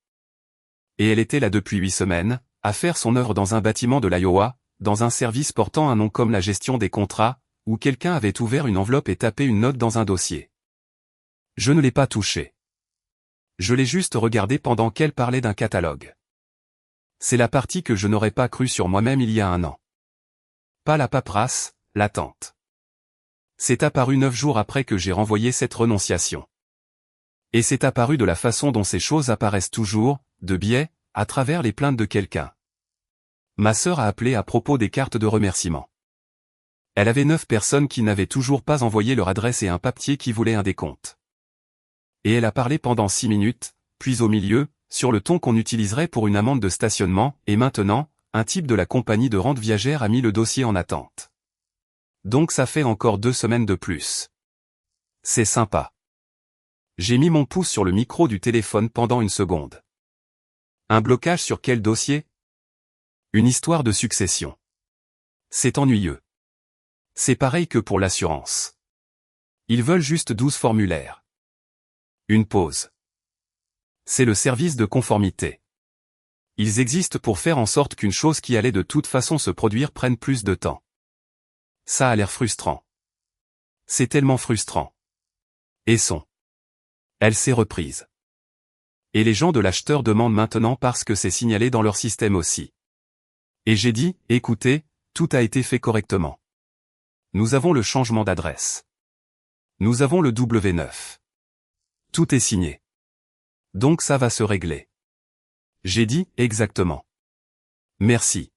Et elle était là depuis 8 semaines, à faire son œuvre dans un bâtiment de l'Iowa, dans un service portant un nom comme la gestion des contrats, où quelqu'un avait ouvert une enveloppe et tapé une note dans un dossier. Je ne l'ai pas touché. Je l'ai juste regardé pendant qu'elle parlait d'un catalogue. C'est la partie que je n'aurais pas cru sur moi-même il y a 1 an. Pas la paperasse, l'attente. C'est apparu 9 jours après que j'ai renvoyé cette renonciation. Et c'est apparu de la façon dont ces choses apparaissent toujours, de biais, à travers les plaintes de quelqu'un. Ma sœur a appelé à propos des cartes de remerciement. Elle avait 9 personnes qui n'avaient toujours pas envoyé leur adresse et un papier qui voulait un décompte. Et elle a parlé pendant 6 minutes, puis au milieu, sur le ton qu'on utiliserait pour une amende de stationnement, et maintenant, un type de la compagnie de rente viagère a mis le dossier en attente. Donc ça fait encore 2 semaines de plus. C'est sympa. J'ai mis mon pouce sur le micro du téléphone pendant 1 seconde. Un blocage sur quel dossier? Une histoire de succession. C'est ennuyeux. C'est pareil que pour l'assurance. Ils veulent juste 12 formulaires. Une pause. C'est le service de conformité. Ils existent pour faire en sorte qu'une chose qui allait de toute façon se produire prenne plus de temps. Ça a l'air frustrant. C'est tellement frustrant. Et elle s'est reprise. Et les gens de l'acheteur demandent maintenant parce que c'est signalé dans leur système aussi. Et j'ai dit, écoutez, tout a été fait correctement. Nous avons le changement d'adresse. Nous avons le W9. Tout est signé. Donc ça va se régler. J'ai dit, exactement. Merci.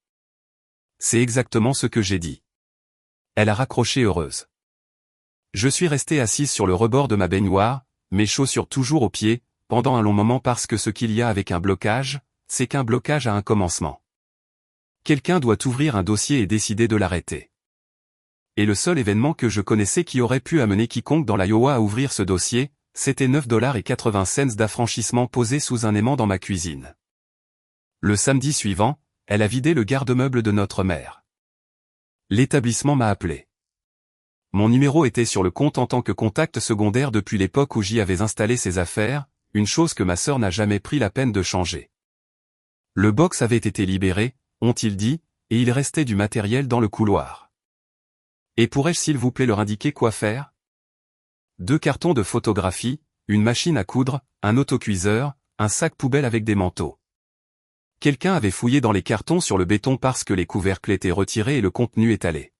C'est exactement ce que j'ai dit. Elle a raccroché heureuse. Je suis resté assise sur le rebord de ma baignoire, mes chaussures toujours aux pieds, pendant un long moment parce que ce qu'il y a avec un blocage, c'est qu'un blocage a un commencement. Quelqu'un doit ouvrir un dossier et décider de l'arrêter. Et le seul événement que je connaissais qui aurait pu amener quiconque dans l'Iowa à ouvrir ce dossier, c'était 9,80 $ d'affranchissement posé sous un aimant dans ma cuisine. Le samedi suivant, elle a vidé le garde-meuble de notre mère. L'établissement m'a appelé. Mon numéro était sur le compte en tant que contact secondaire depuis l'époque où j'y avais installé ses affaires, une chose que ma sœur n'a jamais pris la peine de changer. Le box avait été libéré, ont-ils dit, et il restait du matériel dans le couloir. Et pourrais-je s'il vous plaît leur indiquer quoi faire? 2 cartons de photographie, une machine à coudre, un autocuiseur, un sac poubelle avec des manteaux. Quelqu'un avait fouillé dans les cartons sur le béton parce que les couvercles étaient retirés et le contenu étalé.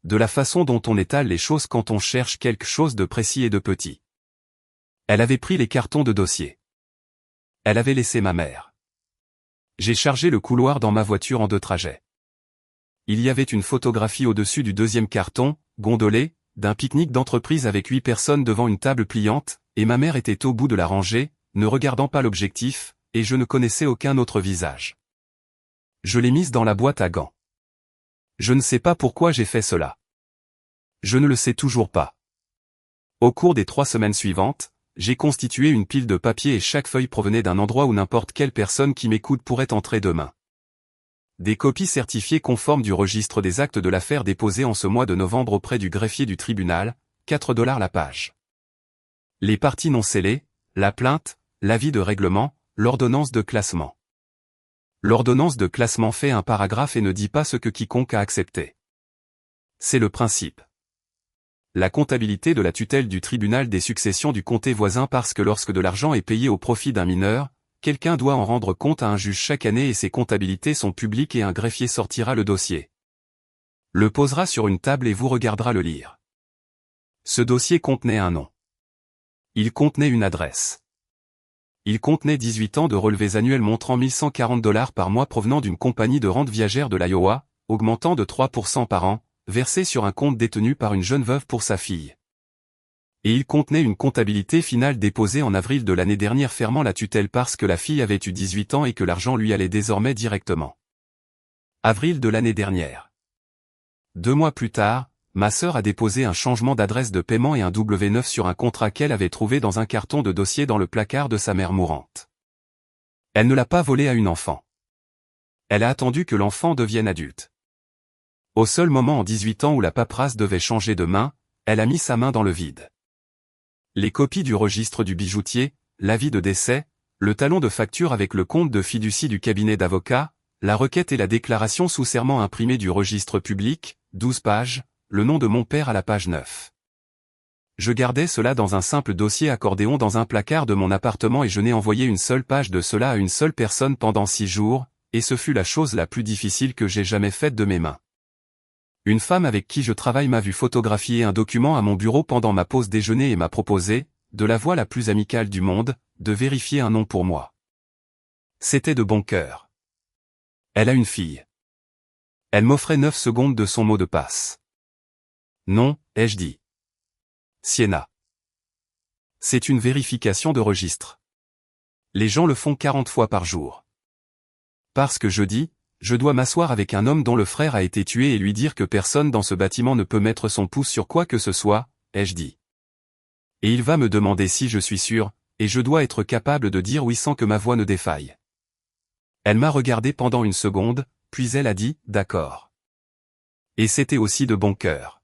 De la façon dont on étale les choses quand on cherche quelque chose de précis et de petit. Elle avait pris les cartons de dossier. Elle avait laissé ma mère. J'ai chargé le couloir dans ma voiture en 2 trajets. Il y avait une photographie au-dessus du 2e carton, gondolé, d'un pique-nique d'entreprise avec 8 personnes devant une table pliante, et ma mère était au bout de la rangée, ne regardant pas l'objectif, et je ne connaissais aucun autre visage. Je l'ai mise dans la boîte à gants. Je ne sais pas pourquoi j'ai fait cela. Je ne le sais toujours pas. Au cours des 3 semaines suivantes, j'ai constitué une pile de papier et chaque feuille provenait d'un endroit où n'importe quelle personne qui m'écoute pourrait entrer demain. Des copies certifiées conformes du registre des actes de l'affaire déposées en ce mois de novembre auprès du greffier du tribunal, 4 $ la page. Les parties non scellées, la plainte, l'avis de règlement, l'ordonnance de classement. L'ordonnance de classement fait un paragraphe et ne dit pas ce que quiconque a accepté. C'est le principe. La comptabilité de la tutelle du tribunal des successions du comté voisin parce que lorsque de l'argent est payé au profit d'un mineur, quelqu'un doit en rendre compte à un juge chaque année et ces comptabilités sont publiques et un greffier sortira le dossier. Le posera sur une table et vous regardera le lire. Ce dossier contenait un nom. Il contenait une adresse. Il contenait 18 ans de relevés annuels montrant 1140 $ par mois provenant d'une compagnie de rente viagère de l'Iowa, augmentant de 3% par an, versés sur un compte détenu par une jeune veuve pour sa fille. Et il contenait une comptabilité finale déposée en avril de l'année dernière fermant la tutelle parce que la fille avait eu 18 ans et que l'argent lui allait désormais directement. Avril de l'année dernière. 2 mois plus tard, ma sœur a déposé un changement d'adresse de paiement et un W9 sur un contrat qu'elle avait trouvé dans un carton de dossier dans le placard de sa mère mourante. Elle ne l'a pas volé à une enfant. Elle a attendu que l'enfant devienne adulte. Au seul moment en 18 ans où la paperasse devait changer de main, elle a mis sa main dans le vide. Les copies du registre du bijoutier, l'avis de décès, le talon de facture avec le compte de fiducie du cabinet d'avocat, la requête et la déclaration sous serment imprimée du registre public, 12 pages, le nom de mon père à la page 9. Je gardais cela dans un simple dossier accordéon dans un placard de mon appartement et je n'ai envoyé une seule page de cela à une seule personne pendant 6 jours, et ce fut la chose la plus difficile que j'ai jamais faite de mes mains. Une femme avec qui je travaille m'a vu photographier un document à mon bureau pendant ma pause déjeuner et m'a proposé, de la voix la plus amicale du monde, de vérifier un nom pour moi. C'était de bon cœur. Elle a une fille. Elle m'offrait 9 secondes de son mot de passe. Non, ai-je dit. Sienna. C'est une vérification de registre. Les gens le font 40 fois par jour. Parce que jeudi, je dois m'asseoir avec un homme dont le frère a été tué et lui dire que personne dans ce bâtiment ne peut mettre son pouce sur quoi que ce soit, ai-je dit. Et il va me demander si je suis sûr, et je dois être capable de dire oui sans que ma voix ne défaille. Elle m'a regardé pendant une seconde, puis elle a dit, d'accord. Et c'était aussi de bon cœur.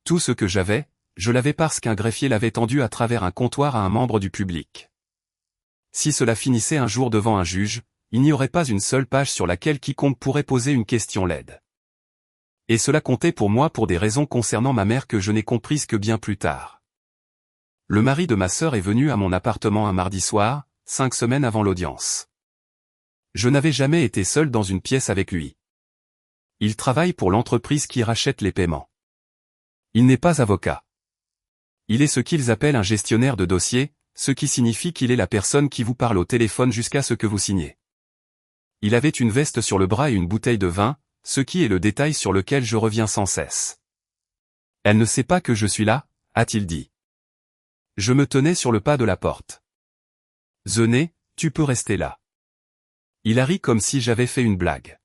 Tout ce que j'avais, je l'avais parce qu'un greffier l'avait tendu à travers un comptoir à un membre du public. Si cela finissait un jour devant un juge, il n'y aurait pas une seule page sur laquelle quiconque pourrait poser une question laide. Et cela comptait pour moi pour des raisons concernant ma mère que je n'ai comprises que bien plus tard. Le mari de ma sœur est venu à mon appartement un mardi soir, 5 semaines avant l'audience. Je n'avais jamais été seul dans une pièce avec lui. Il travaille pour l'entreprise qui rachète les paiements. Il n'est pas avocat. Il est ce qu'ils appellent un gestionnaire de dossier, ce qui signifie qu'il est la personne qui vous parle au téléphone jusqu'à ce que vous signez. Il avait une veste sur le bras et une bouteille de vin, ce qui est le détail sur lequel je reviens sans cesse. Elle ne sait pas que je suis là, a-t-il dit. Je me tenais sur le pas de la porte. Zené, tu peux rester là. Il a ri comme si j'avais fait une blague.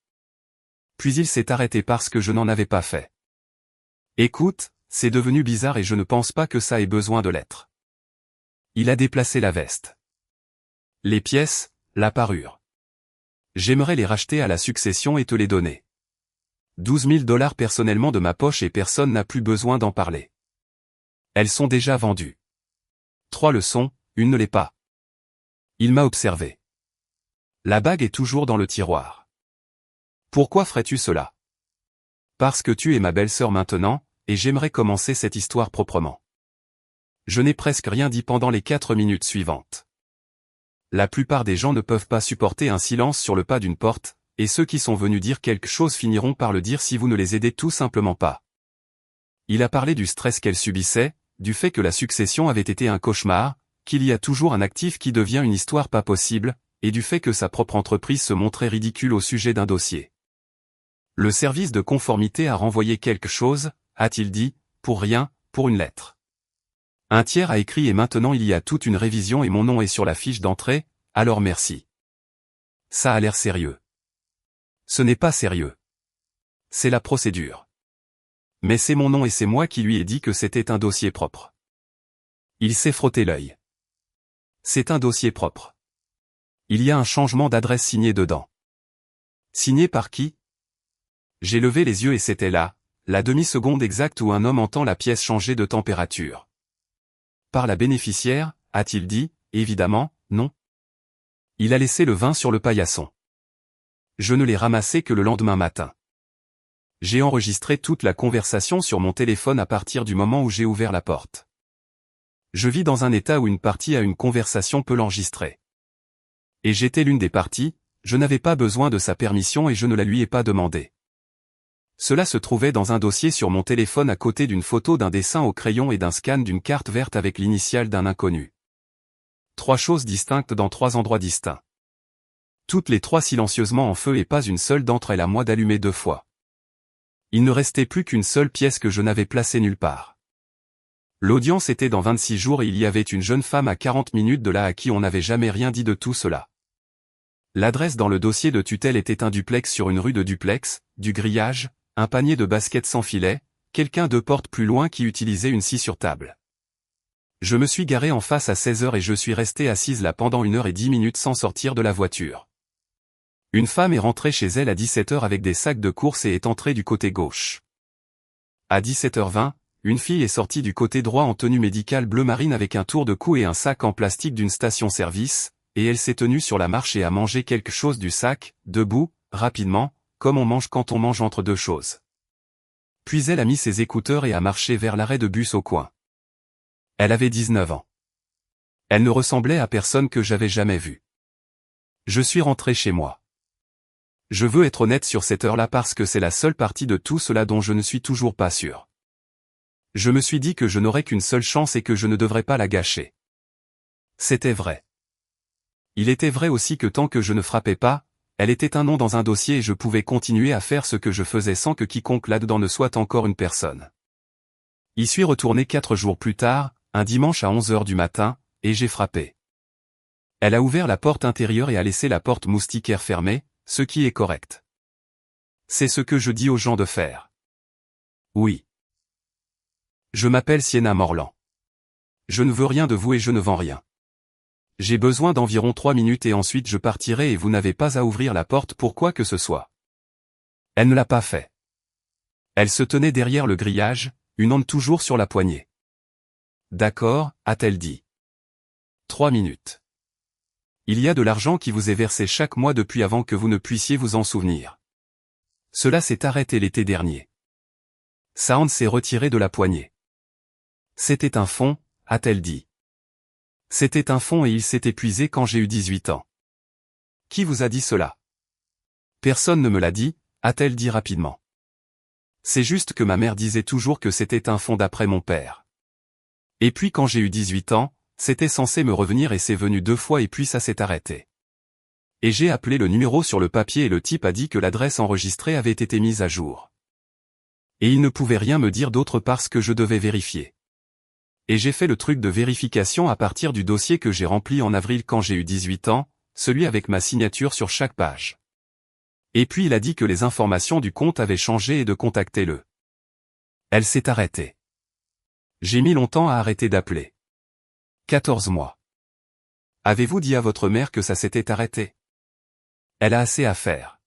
Puis il s'est arrêté parce que je n'en avais pas fait. Écoute, c'est devenu bizarre et je ne pense pas que ça ait besoin de l'être. Il a déplacé la veste. Les pièces, la parure. J'aimerais les racheter à la succession et te les donner. 12 000 $ personnellement de ma poche et personne n'a plus besoin d'en parler. Elles sont déjà vendues. 3 le sont, une ne l'est pas. Il m'a observé. La bague est toujours dans le tiroir. Pourquoi ferais-tu cela? Parce que tu es ma belle-sœur maintenant, et j'aimerais commencer cette histoire proprement. Je n'ai presque rien dit pendant les 4 minutes suivantes. La plupart des gens ne peuvent pas supporter un silence sur le pas d'une porte, et ceux qui sont venus dire quelque chose finiront par le dire si vous ne les aidez tout simplement pas. Il a parlé du stress qu'elle subissait, du fait que la succession avait été un cauchemar, qu'il y a toujours un actif qui devient une histoire pas possible, et du fait que sa propre entreprise se montrait ridicule au sujet d'un dossier. Le service de conformité a renvoyé quelque chose, a-t-il dit, pour rien, pour une lettre. Un tiers a écrit et maintenant il y a toute une révision et mon nom est sur la fiche d'entrée, alors merci. Ça a l'air sérieux. Ce n'est pas sérieux. C'est la procédure. Mais c'est mon nom et c'est moi qui lui ai dit que c'était un dossier propre. Il s'est frotté l'œil. C'est un dossier propre. Il y a un changement d'adresse signé dedans. Signé par qui? J'ai levé les yeux et c'était là, la demi-seconde exacte où un homme entend la pièce changer de température. Par la bénéficiaire, a-t-il dit, évidemment, non. Il a laissé le vin sur le paillasson. Je ne l'ai ramassé que le lendemain matin. J'ai enregistré toute la conversation sur mon téléphone à partir du moment où j'ai ouvert la porte. Je vis dans un état où une partie à une conversation peut l'enregistrer. Et j'étais l'une des parties, je n'avais pas besoin de sa permission et je ne la lui ai pas demandé. Cela se trouvait dans un dossier sur mon téléphone à côté d'une photo d'un dessin au crayon et d'un scan d'une carte verte avec l'initiale d'un inconnu. 3 choses distinctes dans 3 endroits distincts. Toutes les 3 silencieusement en feu et pas une seule d'entre elles à moi d'allumer 2 fois. Il ne restait plus qu'une seule pièce que je n'avais placée nulle part. L'audience était dans 26 jours et il y avait une jeune femme à 40 minutes de là à qui on n'avait jamais rien dit de tout cela. L'adresse dans le dossier de tutelle était un duplex sur une rue de duplex, du grillage, un panier de basket sans filet, quelqu'un 2 portes plus loin qui utilisait une scie sur table. Je me suis garé en face à 16h et je suis resté assise là pendant 1h10 sans sortir de la voiture. Une femme est rentrée chez elle à 17h avec des sacs de course et est entrée du côté gauche. À 17h20, une fille est sortie du côté droit en tenue médicale bleu marine avec un tour de cou et un sac en plastique d'une station-service, et elle s'est tenue sur la marche et a mangé quelque chose du sac, debout, rapidement, comme on mange quand on mange entre 2 choses. Puis elle a mis ses écouteurs et a marché vers l'arrêt de bus au coin. Elle avait 19 ans. Elle ne ressemblait à personne que j'avais jamais vu. Je suis rentré chez moi. Je veux être honnête sur cette heure-là parce que c'est la seule partie de tout cela dont je ne suis toujours pas sûr. Je me suis dit que je n'aurais qu'une seule chance et que je ne devrais pas la gâcher. C'était vrai. Il était vrai aussi que tant que je ne frappais pas, elle était un nom dans un dossier et je pouvais continuer à faire ce que je faisais sans que quiconque là-dedans ne soit encore une personne. Y suis retourné 4 jours plus tard, un dimanche à 11h du matin, et j'ai frappé. Elle a ouvert la porte intérieure et a laissé la porte moustiquaire fermée, ce qui est correct. C'est ce que je dis aux gens de faire. Oui. Je m'appelle Sienna Morland. Je ne veux rien de vous et je ne vends rien. J'ai besoin d'environ 3 minutes et ensuite je partirai et vous n'avez pas à ouvrir la porte pour quoi que ce soit. Elle ne l'a pas fait. Elle se tenait derrière le grillage, une onde toujours sur la poignée. D'accord, a-t-elle dit. 3 minutes. Il y a de l'argent qui vous est versé chaque mois depuis avant que vous ne puissiez vous en souvenir. Cela s'est arrêté l'été dernier. Sa hand s'est retirée de la poignée. C'était un fonds, a-t-elle dit. C'était un fonds et il s'est épuisé quand j'ai eu 18 ans. Qui vous a dit cela? Personne ne me l'a dit, a-t-elle dit rapidement. C'est juste que ma mère disait toujours que c'était un fonds d'après mon père. Et puis quand j'ai eu 18 ans, c'était censé me revenir et c'est venu 2 fois et puis ça s'est arrêté. Et j'ai appelé le numéro sur le papier et le type a dit que l'adresse enregistrée avait été mise à jour. Et il ne pouvait rien me dire d'autre parce que je devais vérifier. Et j'ai fait le truc de vérification à partir du dossier que j'ai rempli en avril quand j'ai eu 18 ans, celui avec ma signature sur chaque page. Et puis il a dit que les informations du compte avaient changé et de contacter le. Elle s'est arrêtée. J'ai mis longtemps à arrêter d'appeler. 14 mois. Avez-vous dit à votre mère que ça s'était arrêté? Elle a assez à faire.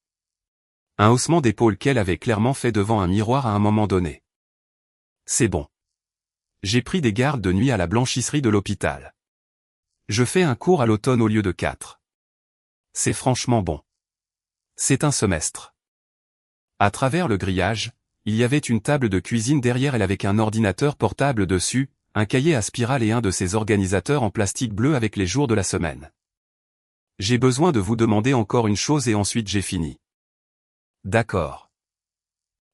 Un haussement d'épaule qu'elle avait clairement fait devant un miroir à un moment donné. C'est bon. J'ai pris des gardes de nuit à la blanchisserie de l'hôpital. Je fais un cours à l'automne au lieu de 4. C'est franchement bon. C'est un semestre. À travers le grillage, il y avait une table de cuisine derrière elle avec un ordinateur portable dessus, un cahier à spirale et un de ces organisateurs en plastique bleu avec les jours de la semaine. J'ai besoin de vous demander encore une chose et ensuite j'ai fini. D'accord.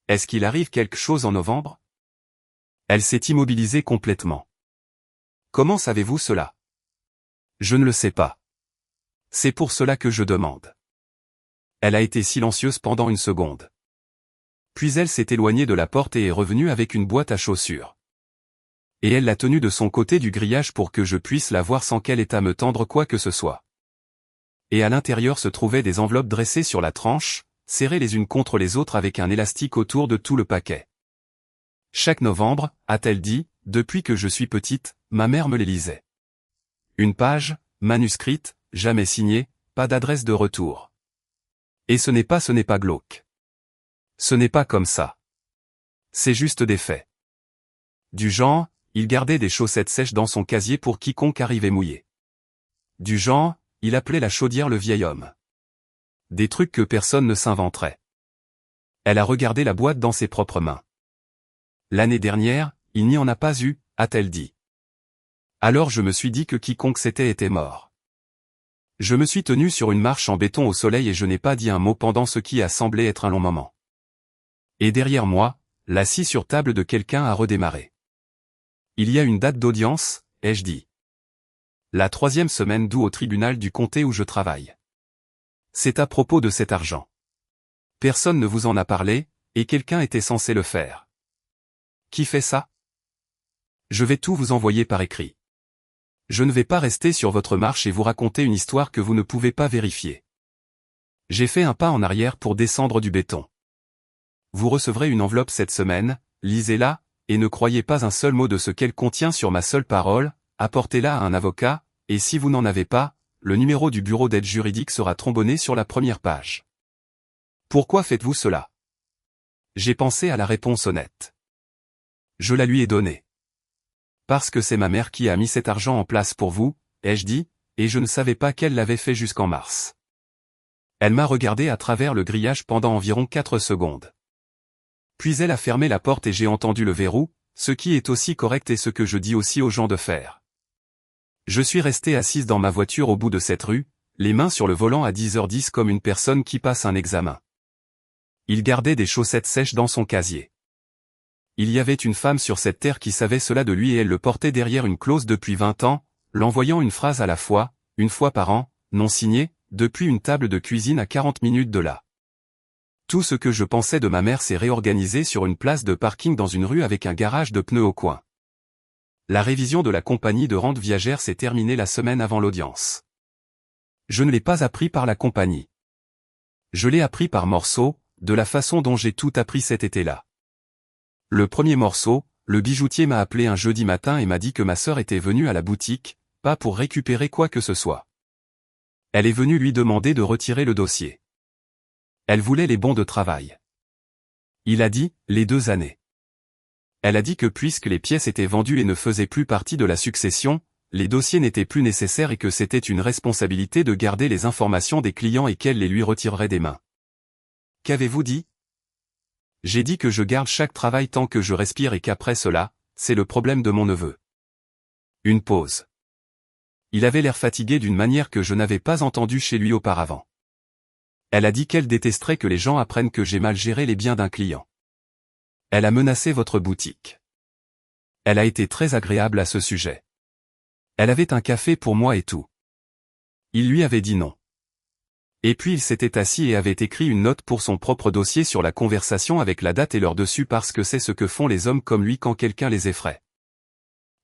Est-ce qu'il arrive quelque chose en novembre? Elle s'est immobilisée complètement. Comment savez-vous cela? Je ne le sais pas. C'est pour cela que je demande. Elle a été silencieuse pendant une seconde. Puis elle s'est éloignée de la porte et est revenue avec une boîte à chaussures. Et elle l'a tenue de son côté du grillage pour que je puisse la voir sans qu'elle ait à me tendre quoi que ce soit. Et à l'intérieur se trouvaient des enveloppes dressées sur la tranche, serrées les unes contre les autres avec un élastique autour de tout le paquet. Chaque novembre, a-t-elle dit, depuis que je suis petite, ma mère me les lisait. Une page, manuscrite, jamais signée, pas d'adresse de retour. Et ce n'est pas glauque. Ce n'est pas comme ça. C'est juste des faits. Du genre, il gardait des chaussettes sèches dans son casier pour quiconque arrivait mouillé. Du genre, il appelait la chaudière le vieil homme. Des trucs que personne ne s'inventerait. Elle a regardé la boîte dans ses propres mains. L'année dernière, il n'y en a pas eu, a-t-elle dit. Alors je me suis dit que quiconque c'était était mort. Je me suis tenu sur une marche en béton au soleil et je n'ai pas dit un mot pendant ce qui a semblé être un long moment. Et derrière moi, la scie sur table de quelqu'un a redémarré. Il y a une date d'audience, ai-je dit. La 3e semaine d'août au tribunal du comté où je travaille. C'est à propos de cet argent. Personne ne vous en a parlé, et quelqu'un était censé le faire. Qui fait ça? Je vais tout vous envoyer par écrit. Je ne vais pas rester sur votre marche et vous raconter une histoire que vous ne pouvez pas vérifier. J'ai fait un pas en arrière pour descendre du béton. Vous recevrez une enveloppe cette semaine, lisez-la, et ne croyez pas un seul mot de ce qu'elle contient sur ma seule parole, apportez-la à un avocat, et si vous n'en avez pas, le numéro du bureau d'aide juridique sera trombonné sur la première page. Pourquoi faites-vous cela? J'ai pensé à la réponse honnête. Je la lui ai donnée. Parce que c'est ma mère qui a mis cet argent en place pour vous, ai-je dit, et je ne savais pas qu'elle l'avait fait jusqu'en mars. Elle m'a regardé à travers le grillage pendant environ 4 secondes. Puis elle a fermé la porte et j'ai entendu le verrou, ce qui est aussi correct et ce que je dis aussi aux gens de faire. Je suis resté assise dans ma voiture au bout de cette rue, les mains sur le volant à 10h10 comme une personne qui passe un examen. Il gardait des chaussettes sèches dans son casier. Il y avait une femme sur cette terre qui savait cela de lui et elle le portait derrière une clause depuis 20 ans, l'envoyant une phrase à la fois, une fois par an, non signée, depuis une table de cuisine à 40 minutes de là. Tout ce que je pensais de ma mère s'est réorganisé sur une place de parking dans une rue avec un garage de pneus au coin. La révision de la compagnie de rente viagère s'est terminée la semaine avant l'audience. Je ne l'ai pas appris par la compagnie. Je l'ai appris par morceaux, de la façon dont j'ai tout appris cet été-là. Le premier morceau, le bijoutier m'a appelé un jeudi matin et m'a dit que ma sœur était venue à la boutique, pas pour récupérer quoi que ce soit. Elle est venue lui demander de retirer le dossier. Elle voulait les bons de travail. Il a dit, les 2 années. Elle a dit que puisque les pièces étaient vendues et ne faisaient plus partie de la succession, les dossiers n'étaient plus nécessaires et que c'était une responsabilité de garder les informations des clients et qu'elle les lui retirerait des mains. Qu'avez-vous dit? J'ai dit que je garde chaque travail tant que je respire et qu'après cela, c'est le problème de mon neveu. Une pause. Il avait l'air fatigué d'une manière que je n'avais pas entendue chez lui auparavant. Elle a dit qu'elle détesterait que les gens apprennent que j'ai mal géré les biens d'un client. Elle a menacé votre boutique. Elle a été très agréable à ce sujet. Elle avait un café pour moi et tout. Il lui avait dit non. Et puis il s'était assis et avait écrit une note pour son propre dossier sur la conversation avec la date et l'heure dessus parce que c'est ce que font les hommes comme lui quand quelqu'un les effraie.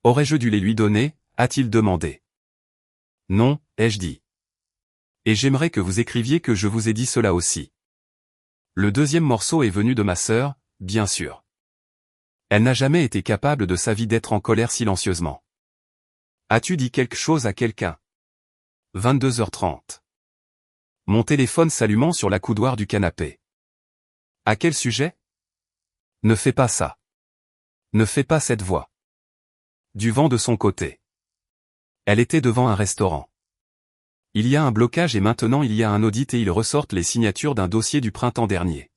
Aurais-je dû les lui donner, a-t-il demandé. Non, ai-je dit. Et j'aimerais que vous écriviez que je vous ai dit cela aussi. Le deuxième morceau est venu de ma sœur, bien sûr. Elle n'a jamais été capable de sa vie d'être en colère silencieusement. As-tu dit quelque chose à quelqu'un? 22h30. Mon téléphone s'allumant sur la coudoir du canapé. À quel sujet? Ne fais pas ça. Ne fais pas cette voix. Du vent de son côté. Elle était devant un restaurant. Il y a un blocage et maintenant il y a un audit et ils ressortent les signatures d'un dossier du printemps dernier.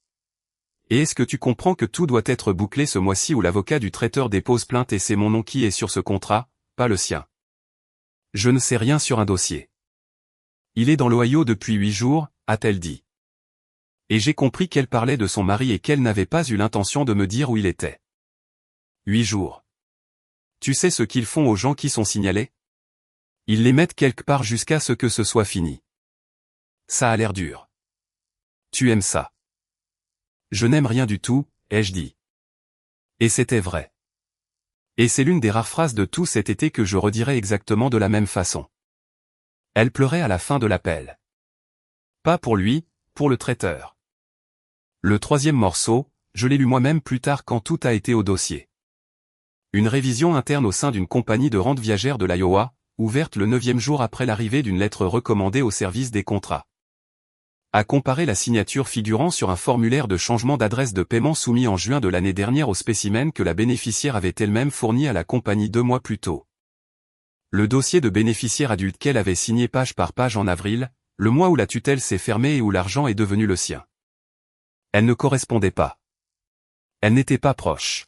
Et est-ce que tu comprends que tout doit être bouclé ce mois-ci où l'avocat du traiteur dépose plainte et c'est mon nom qui est sur ce contrat, pas le sien. Je ne sais rien sur un dossier. Il est dans l'Ohio depuis 8 jours, a-t-elle dit. Et j'ai compris qu'elle parlait de son mari et qu'elle n'avait pas eu l'intention de me dire où il était. 8 jours. Tu sais ce qu'ils font aux gens qui sont signalés? Ils les mettent quelque part jusqu'à ce que ce soit fini. Ça a l'air dur. Tu aimes ça? Je n'aime rien du tout, ai-je dit. Et c'était vrai. Et c'est l'une des rares phrases de tout cet été que je redirai exactement de la même façon. Elle pleurait à la fin de l'appel. Pas pour lui, pour le traiteur. Le troisième morceau, je l'ai lu moi-même plus tard quand tout a été au dossier. Une révision interne au sein d'une compagnie de rente viagère de l'Iowa, ouverte le 9e jour après l'arrivée d'une lettre recommandée au service des contrats. A comparer la signature figurant sur un formulaire de changement d'adresse de paiement soumis en juin de l'année dernière au spécimen que la bénéficiaire avait elle-même fourni à la compagnie 2 mois plus tôt. Le dossier de bénéficiaire adulte qu'elle avait signé page par page en avril, le mois où la tutelle s'est fermée et où l'argent est devenu le sien. Elle ne correspondait pas. Elle n'était pas proche.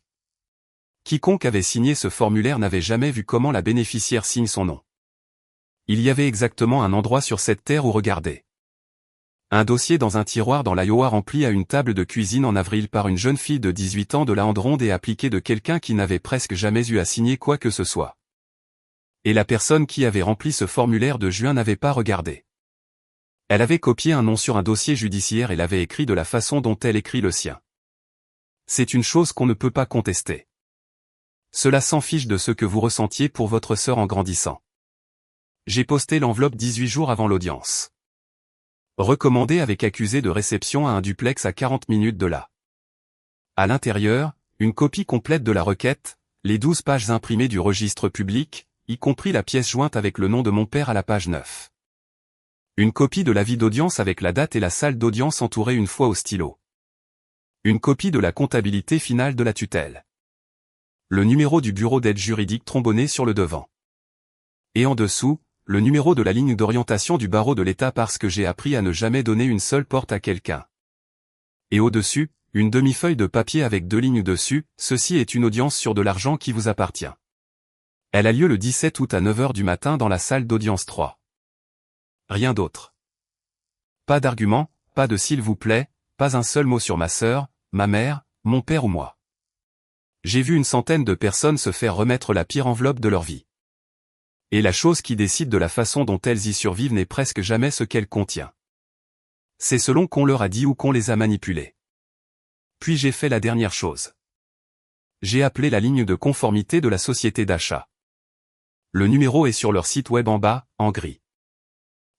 Quiconque avait signé ce formulaire n'avait jamais vu comment la bénéficiaire signe son nom. Il y avait exactement un endroit sur cette terre où regarder. Un dossier dans un tiroir dans l'Iowa rempli à une table de cuisine en avril par une jeune fille de 18 ans de la Ronde et appliqué de quelqu'un qui n'avait presque jamais eu à signer quoi que ce soit. Et la personne qui avait rempli ce formulaire de juin n'avait pas regardé. Elle avait copié un nom sur un dossier judiciaire et l'avait écrit de la façon dont elle écrit le sien. C'est une chose qu'on ne peut pas contester. Cela s'en fiche de ce que vous ressentiez pour votre sœur en grandissant. J'ai posté l'enveloppe 18 jours avant l'audience. Recommandé avec accusé de réception à un duplex à 40 minutes de là. À l'intérieur, une copie complète de la requête, les 12 pages imprimées du registre public, y compris la pièce jointe avec le nom de mon père à la page 9. Une copie de l'avis d'audience avec la date et la salle d'audience entourée une fois au stylo. Une copie de la comptabilité finale de la tutelle. Le numéro du bureau d'aide juridique trombonné sur le devant. Et en dessous, le numéro de la ligne d'orientation du barreau de l'État parce que j'ai appris à ne jamais donner une seule porte à quelqu'un. Et au-dessus, une demi-feuille de papier avec 2 lignes dessus, ceci est une audience sur de l'argent qui vous appartient. Elle a lieu le 17 août à 9h du matin dans la salle d'audience 3. Rien d'autre. Pas d'argument, pas de s'il vous plaît, pas un seul mot sur ma sœur, ma mère, mon père ou moi. J'ai vu une centaine de personnes se faire remettre la pire enveloppe de leur vie. Et la chose qui décide de la façon dont elles y survivent n'est presque jamais ce qu'elle contient. C'est selon qu'on leur a dit ou qu'on les a manipulées. Puis j'ai fait la dernière chose. J'ai appelé la ligne de conformité de la société d'achat. Le numéro est sur leur site web en bas, en gris.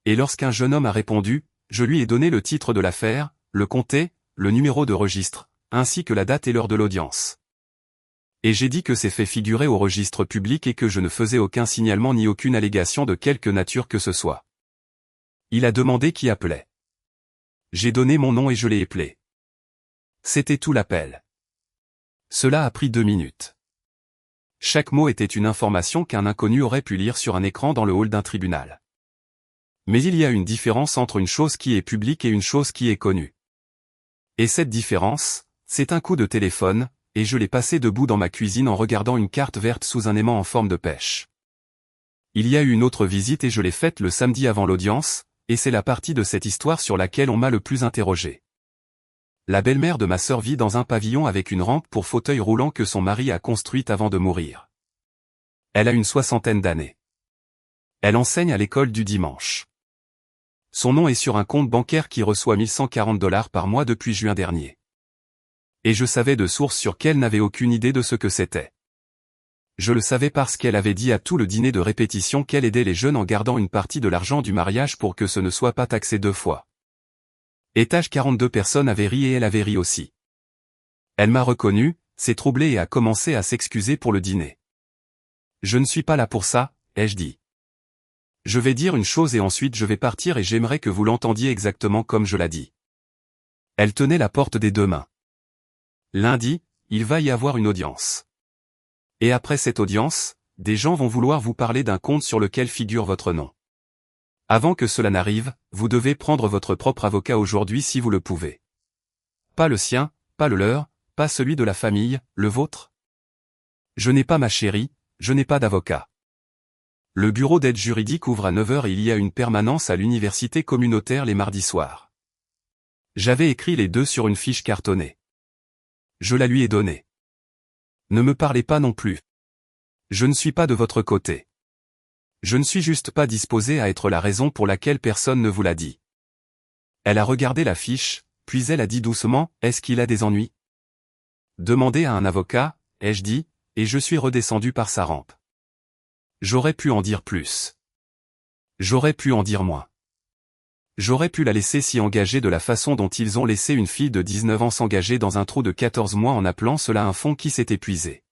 Et lorsqu'un jeune homme a répondu, je lui ai donné le titre de l'affaire, le comté, le numéro de registre, ainsi que la date et l'heure de l'audience. Et j'ai dit que c'est fait figurer au registre public et que je ne faisais aucun signalement ni aucune allégation de quelque nature que ce soit. Il a demandé qui appelait. J'ai donné mon nom et je l'ai appelé. C'était tout l'appel. Cela a pris 2 minutes. Chaque mot était une information qu'un inconnu aurait pu lire sur un écran dans le hall d'un tribunal. Mais il y a une différence entre une chose qui est publique et une chose qui est connue. Et cette différence, c'est un coup de téléphone, et je l'ai passé debout dans ma cuisine en regardant une carte verte sous un aimant en forme de pêche. Il y a eu une autre visite et je l'ai faite le samedi avant l'audience, et c'est la partie de cette histoire sur laquelle on m'a le plus interrogé. La belle-mère de ma sœur vit dans un pavillon avec une rampe pour fauteuil roulant que son mari a construite avant de mourir. Elle a une 60aine d'années. Elle enseigne à l'école du dimanche. Son nom est sur un compte bancaire qui reçoit $1140 par mois depuis juin dernier. Et je savais de sources sûres qu'elle n'avait aucune idée de ce que c'était. Je le savais parce qu'elle avait dit à tout le dîner de répétition qu'elle aidait les jeunes en gardant une partie de l'argent du mariage pour que ce ne soit pas taxé 2 fois. Étage 42 personnes avaient ri et elle avait ri aussi. Elle m'a reconnu, s'est troublée et a commencé à s'excuser pour le dîner. Je ne suis pas là pour ça, ai-je dit. Je vais dire une chose et ensuite je vais partir et j'aimerais que vous l'entendiez exactement comme je l'ai dit. Elle tenait la porte des 2 mains. Lundi, il va y avoir une audience. Et après cette audience, des gens vont vouloir vous parler d'un compte sur lequel figure votre nom. Avant que cela n'arrive, vous devez prendre votre propre avocat aujourd'hui si vous le pouvez. Pas le sien, pas le leur, pas celui de la famille, le vôtre. Je n'ai pas ma chérie, je n'ai pas d'avocat. Le bureau d'aide juridique ouvre à 9h et il y a une permanence à l'université communautaire les mardis soirs. J'avais écrit les 2 sur une fiche cartonnée. Je la lui ai donnée. Ne me parlez pas non plus. Je ne suis pas de votre côté. Je ne suis juste pas disposé à être la raison pour laquelle personne ne vous l'a dit. Elle a regardé la fiche, puis elle a dit doucement, est-ce qu'il a des ennuis? Demandez à un avocat, ai-je dit, et je suis redescendu par sa rampe. J'aurais pu en dire plus. J'aurais pu en dire moins. J'aurais pu la laisser s'y engager de la façon dont ils ont laissé une fille de 19 ans s'engager dans un trou de 14 mois en appelant cela un fond qui s'est épuisé.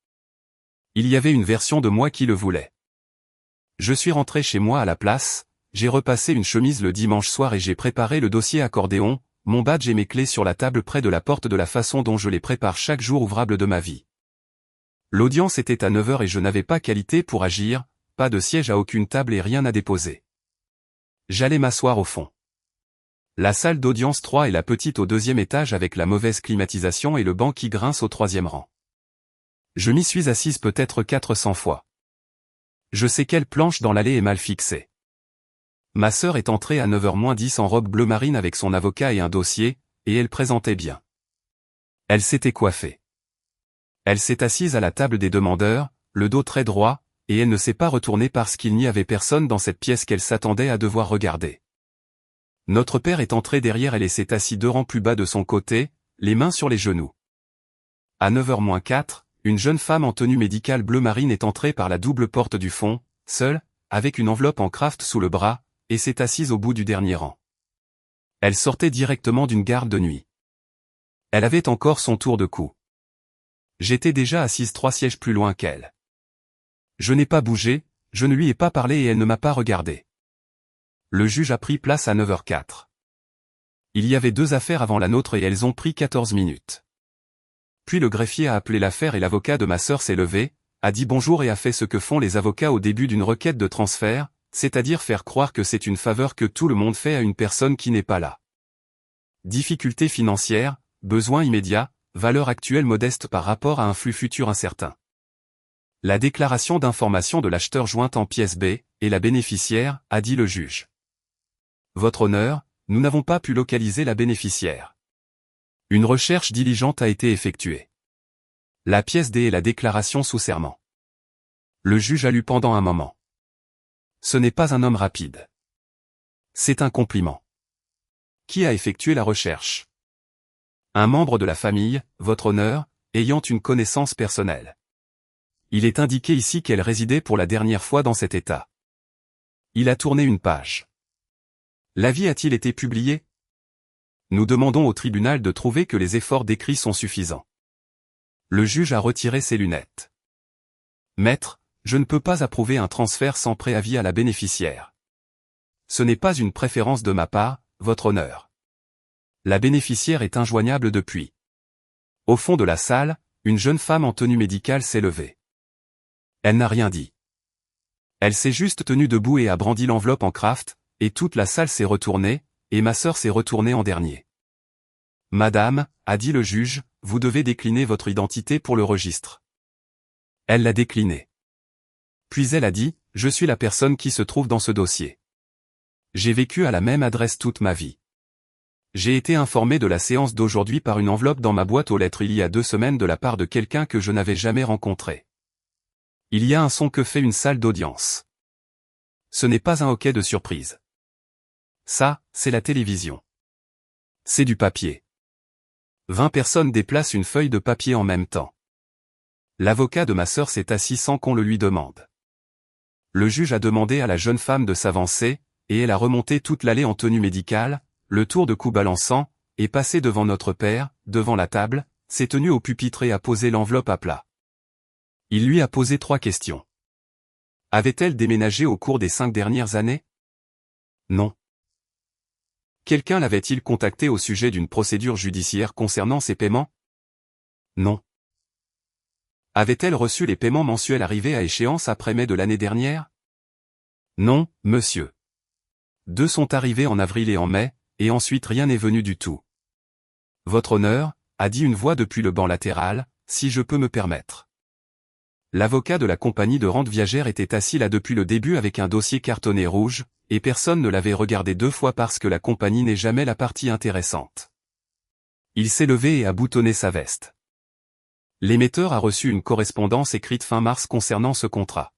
Il y avait une version de moi qui le voulait. Je suis rentré chez moi à la place, j'ai repassé une chemise le dimanche soir et j'ai préparé le dossier accordéon, mon badge et mes clés sur la table près de la porte de la façon dont je les prépare chaque jour ouvrable de ma vie. L'audience était à 9h et je n'avais pas qualité pour agir, pas de siège à aucune table et rien à déposer. J'allais m'asseoir au fond. La salle d'audience 3 est la petite au 2e étage avec la mauvaise climatisation et le banc qui grince au 3e rang. Je m'y suis assise peut-être 400 fois. Je sais quelle planche dans l'allée est mal fixée. Ma sœur est entrée à 9h moins 10 en robe bleu marine avec son avocat et un dossier, et elle présentait bien. Elle s'était coiffée. Elle s'est assise à la table des demandeurs, le dos très droit, et elle ne s'est pas retournée parce qu'il n'y avait personne dans cette pièce qu'elle s'attendait à devoir regarder. Notre père est entré derrière elle et s'est assis 2 rangs plus bas de son côté, les mains sur les genoux. À 9h moins 4, une jeune femme en tenue médicale bleu marine est entrée par la double porte du fond, seule, avec une enveloppe en craft sous le bras, et s'est assise au bout du dernier rang. Elle sortait directement d'une garde de nuit. Elle avait encore son tour de cou. J'étais déjà assise 3 sièges plus loin qu'elle. Je n'ai pas bougé, je ne lui ai pas parlé et elle ne m'a pas regardé. Le juge a pris place à 9h04. Il y avait 2 affaires avant la nôtre et elles ont pris 14 minutes. Puis le greffier a appelé l'affaire et l'avocat de ma sœur s'est levé, a dit bonjour et a fait ce que font les avocats au début d'une requête de transfert, c'est-à-dire faire croire que c'est une faveur que tout le monde fait à une personne qui n'est pas là. Difficultés financières, besoins immédiats, valeur actuelle modeste par rapport à un flux futur incertain. La déclaration d'information de l'acheteur jointe en pièce B, et la bénéficiaire, a dit le juge. Votre honneur, nous n'avons pas pu localiser la bénéficiaire. Une recherche diligente a été effectuée. La pièce D est la déclaration sous serment. Le juge a lu pendant un moment. Ce n'est pas un homme rapide. C'est un compliment. Qui a effectué la recherche? Un membre de la famille, votre honneur, ayant une connaissance personnelle. Il est indiqué ici qu'elle résidait pour la dernière fois dans cet état. Il a tourné une page. L'avis a-t-il été publié? Nous demandons au tribunal de trouver que les efforts décrits sont suffisants. Le juge a retiré ses lunettes. Maître, je ne peux pas approuver un transfert sans préavis à la bénéficiaire. Ce n'est pas une préférence de ma part, votre honneur. La bénéficiaire est injoignable depuis. Au fond de la salle, une jeune femme en tenue médicale s'est levée. Elle n'a rien dit. Elle s'est juste tenue debout et a brandi l'enveloppe en craft, et toute la salle s'est retournée, et ma sœur s'est retournée en dernier. Madame, a dit le juge, vous devez décliner votre identité pour le registre. Elle l'a déclinée. Puis elle a dit, Je suis la personne qui se trouve dans ce dossier. J'ai vécu à la même adresse toute ma vie. J'ai été informé de la séance d'aujourd'hui par une enveloppe dans ma boîte aux lettres il y a 2 semaines de la part de quelqu'un que je n'avais jamais rencontré. Il y a un son que fait une salle d'audience. Ce n'est pas un hockey de surprise. Ça, c'est la télévision. C'est du papier. 20 personnes déplacent une feuille de papier en même temps. L'avocat de ma sœur s'est assis sans qu'on le lui demande. Le juge a demandé à la jeune femme de s'avancer, et elle a remonté toute l'allée en tenue médicale, le tour de cou balançant, et passé devant notre père, devant la table, s'est tenue au pupitre et a posé l'enveloppe à plat. Il lui a posé 3 questions. Avait-elle déménagé au cours des 5 dernières années? Non. Quelqu'un l'avait-il contacté au sujet d'une procédure judiciaire concernant ses paiements? Non. Avait-elle reçu les paiements mensuels arrivés à échéance après mai de l'année dernière? Non, monsieur. 2 sont arrivés en avril et en mai, et ensuite rien n'est venu du tout. Votre honneur, a dit une voix depuis le banc latéral, si je peux me permettre. L'avocat de la compagnie de rente viagère était assis là depuis le début avec un dossier cartonné rouge, et personne ne l'avait regardé 2 fois parce que la compagnie n'est jamais la partie intéressante. Il s'est levé et a boutonné sa veste. L'émetteur a reçu une correspondance écrite fin mars concernant ce contrat.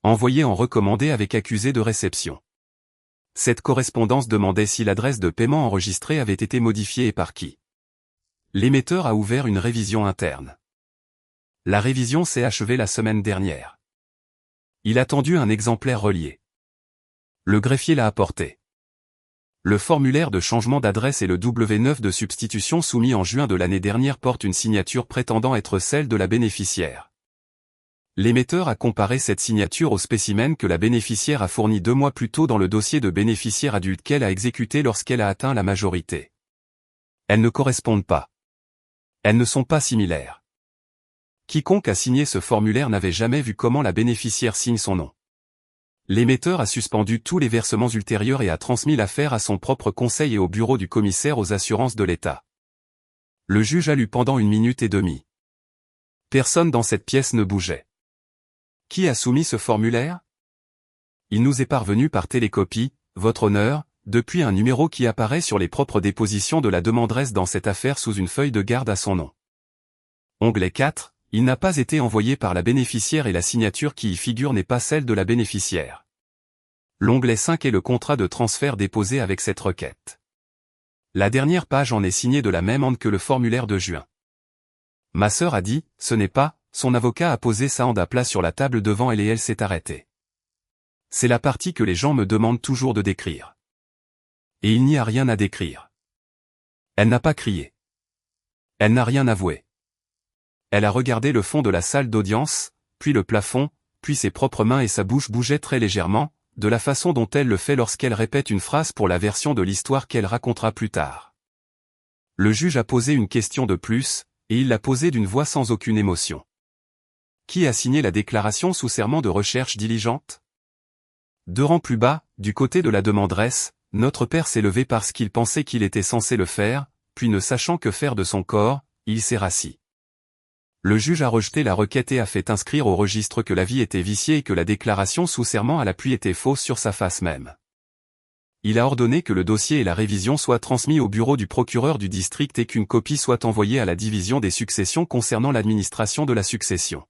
Envoyé en recommandé avec accusé de réception. Cette correspondance demandait si l'adresse de paiement enregistrée avait été modifiée et par qui. L'émetteur a ouvert une révision interne. La révision s'est achevée la semaine dernière. Il a tendu un exemplaire relié. Le greffier l'a apporté. Le formulaire de changement d'adresse et le W9 de substitution soumis en juin de l'année dernière portent une signature prétendant être celle de la bénéficiaire. L'émetteur a comparé cette signature au spécimen que la bénéficiaire a fourni 2 mois plus tôt dans le dossier de bénéficiaire adulte qu'elle a exécuté lorsqu'elle a atteint la majorité. Elles ne correspondent pas. Elles ne sont pas similaires. Quiconque a signé ce formulaire n'avait jamais vu comment la bénéficiaire signe son nom. L'émetteur a suspendu tous les versements ultérieurs et a transmis l'affaire à son propre conseil et au bureau du commissaire aux assurances de l'État. Le juge a lu pendant 1 minute et demie. Personne dans cette pièce ne bougeait. Qui a soumis ce formulaire? Il nous est parvenu par télécopie, votre honneur, depuis un numéro qui apparaît sur les propres dépositions de la demanderesse dans cette affaire sous une feuille de garde à son nom. Onglet 4. Il n'a pas été envoyé par la bénéficiaire et la signature qui y figure n'est pas celle de la bénéficiaire. L'onglet 5 est le contrat de transfert déposé avec cette requête. La dernière page en est signée de la même ande que le formulaire de juin. Ma sœur a dit, ce n'est pas, son avocat a posé sa ande à plat sur la table devant elle et elle s'est arrêtée. C'est la partie que les gens me demandent toujours de décrire. Et il n'y a rien à décrire. Elle n'a pas crié. Elle n'a rien avoué. Elle a regardé le fond de la salle d'audience, puis le plafond, puis ses propres mains et sa bouche bougeait très légèrement, de la façon dont elle le fait lorsqu'elle répète une phrase pour la version de l'histoire qu'elle racontera plus tard. Le juge a posé une question de plus, et il l'a posée d'une voix sans aucune émotion. Qui a signé la déclaration sous serment de recherche diligente? 2 rangs plus bas, du côté de la demanderesse, notre père s'est levé parce qu'il pensait qu'il était censé le faire, puis ne sachant que faire de son corps, il s'est rassis. Le juge a rejeté la requête et a fait inscrire au registre que l'avis était vicié et que la déclaration sous serment à l'appui était fausse sur sa face même. Il a ordonné que le dossier et la révision soient transmis au bureau du procureur du district et qu'une copie soit envoyée à la division des successions concernant l'administration de la succession.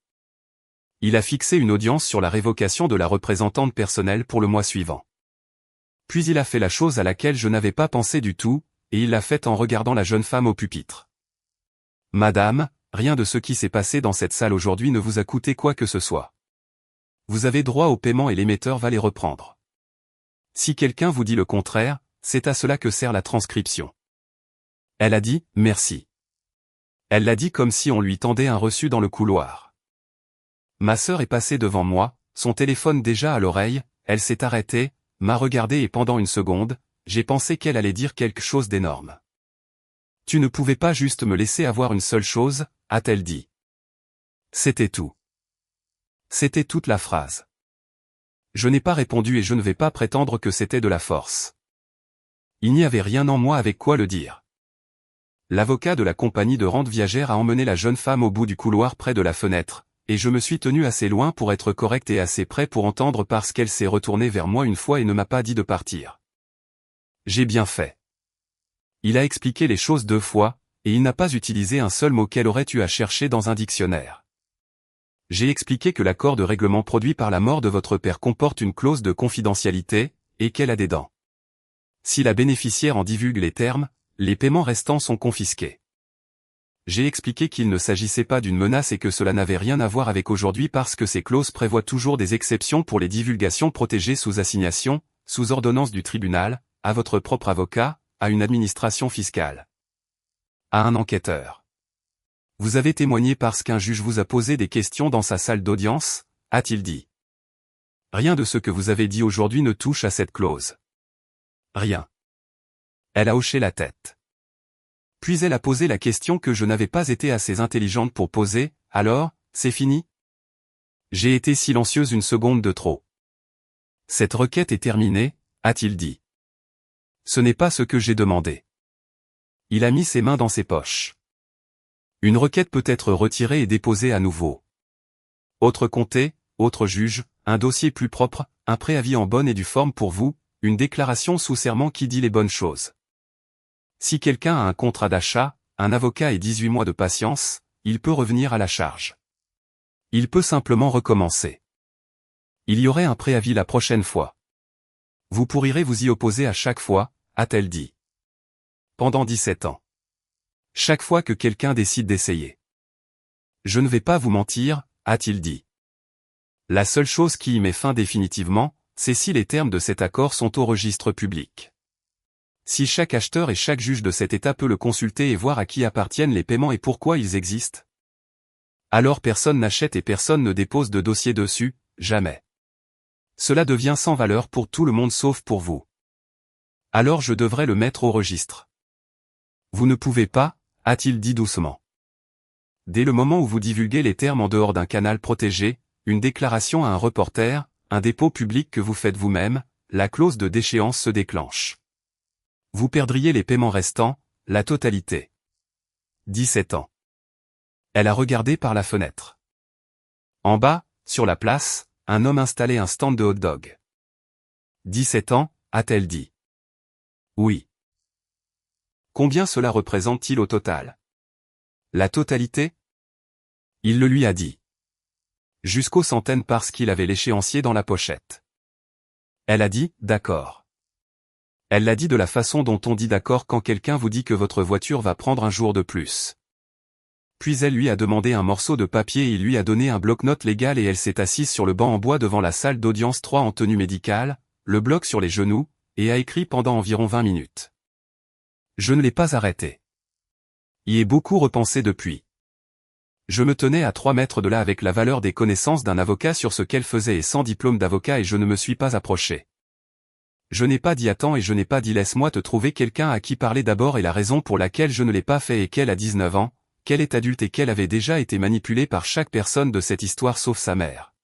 Il a fixé une audience sur la révocation de la représentante personnelle pour le mois suivant. Puis il a fait la chose à laquelle je n'avais pas pensé du tout, et il l'a faite en regardant la jeune femme au pupitre. Madame, rien de ce qui s'est passé dans cette salle aujourd'hui ne vous a coûté quoi que ce soit. Vous avez droit au paiement et l'émetteur va les reprendre. Si quelqu'un vous dit le contraire, c'est à cela que sert la transcription. Elle a dit « merci ». Elle l'a dit comme si on lui tendait un reçu dans le couloir. Ma sœur est passée devant moi, son téléphone déjà à l'oreille, elle s'est arrêtée, m'a regardé et pendant 1 seconde, j'ai pensé qu'elle allait dire quelque chose d'énorme. Tu ne pouvais pas juste me laisser avoir une seule chose, a-t-elle dit. C'était tout. C'était toute la phrase. Je n'ai pas répondu et je ne vais pas prétendre que c'était de la force. Il n'y avait rien en moi avec quoi le dire. L'avocat de la compagnie de rente viagère a emmené la jeune femme au bout du couloir près de la fenêtre, et je me suis tenu assez loin pour être correct et assez près pour entendre parce qu'elle s'est retournée vers moi une fois et ne m'a pas dit de partir. J'ai bien fait. Il a expliqué les choses 2 fois, et il n'a pas utilisé un seul mot qu'elle aurait eu à chercher dans un dictionnaire. J'ai expliqué que l'accord de règlement produit par la mort de votre père comporte une clause de confidentialité, et qu'elle a des dents. Si la bénéficiaire en divulgue les termes, les paiements restants sont confisqués. J'ai expliqué qu'il ne s'agissait pas d'une menace et que cela n'avait rien à voir avec aujourd'hui parce que ces clauses prévoient toujours des exceptions pour les divulgations protégées sous assignation, sous ordonnance du tribunal, à votre propre avocat, à une administration fiscale. À un enquêteur. Vous avez témoigné parce qu'un juge vous a posé des questions dans sa salle d'audience, a-t-il dit. Rien de ce que vous avez dit aujourd'hui ne touche à cette clause. Rien. Elle a hoché la tête. Puis elle a posé la question que je n'avais pas été assez intelligente pour poser, alors, c'est fini? J'ai été silencieuse une seconde de trop. Cette requête est terminée, a-t-il dit. Ce n'est pas ce que j'ai demandé. Il a mis ses mains dans ses poches. Une requête peut être retirée et déposée à nouveau. Autre comté, autre juge, un dossier plus propre, un préavis en bonne et due forme pour vous, une déclaration sous serment qui dit les bonnes choses. Si quelqu'un a un contrat d'achat, un avocat et 18 mois de patience, il peut revenir à la charge. Il peut simplement recommencer. Il y aurait un préavis la prochaine fois. Vous pourrez vous y opposer à chaque fois, a-t-elle dit. Pendant 17 ans. Chaque fois que quelqu'un décide d'essayer. Je ne vais pas vous mentir, a-t-il dit. La seule chose qui y met fin définitivement, c'est si les termes de cet accord sont au registre public. Si chaque acheteur et chaque juge de cet État peut le consulter et voir à qui appartiennent les paiements et pourquoi ils existent, alors personne n'achète et personne ne dépose de dossier dessus, jamais. Cela devient sans valeur pour tout le monde sauf pour vous. Alors je devrais le mettre au registre. Vous ne pouvez pas, a-t-il dit doucement. Dès le moment où vous divulguez les termes en dehors d'un canal protégé, une déclaration à un reporter, un dépôt public que vous faites vous-même, la clause de déchéance se déclenche. Vous perdriez les paiements restants, la totalité. 17 ans. Elle a regardé par la fenêtre. En bas, sur la place, un homme installait un stand de hot-dog. 17 ans, a-t-elle dit. Oui. Combien cela représente-t-il au total? La totalité? Il le lui a dit. Jusqu'aux centaines parce qu'il avait l'échéancier dans la pochette. Elle a dit, d'accord. Elle l'a dit de la façon dont on dit d'accord quand quelqu'un vous dit que votre voiture va prendre un jour de plus. Puis elle lui a demandé un morceau de papier et il lui a donné un bloc-notes légal et elle s'est assise sur le banc en bois devant la salle d'audience 3 en tenue médicale, le bloc sur les genoux, et a écrit pendant environ 20 minutes. Je ne l'ai pas arrêté. Y ai beaucoup repensé depuis. Je me tenais à 3 mètres de là avec la valeur des connaissances d'un avocat sur ce qu'elle faisait et sans diplôme d'avocat et je ne me suis pas approché. Je n'ai pas dit attends et je n'ai pas dit laisse-moi te trouver quelqu'un à qui parler d'abord et la raison pour laquelle je ne l'ai pas fait est qu'elle a 19 ans, qu'elle est adulte et qu'elle avait déjà été manipulée par chaque personne de cette histoire sauf sa mère.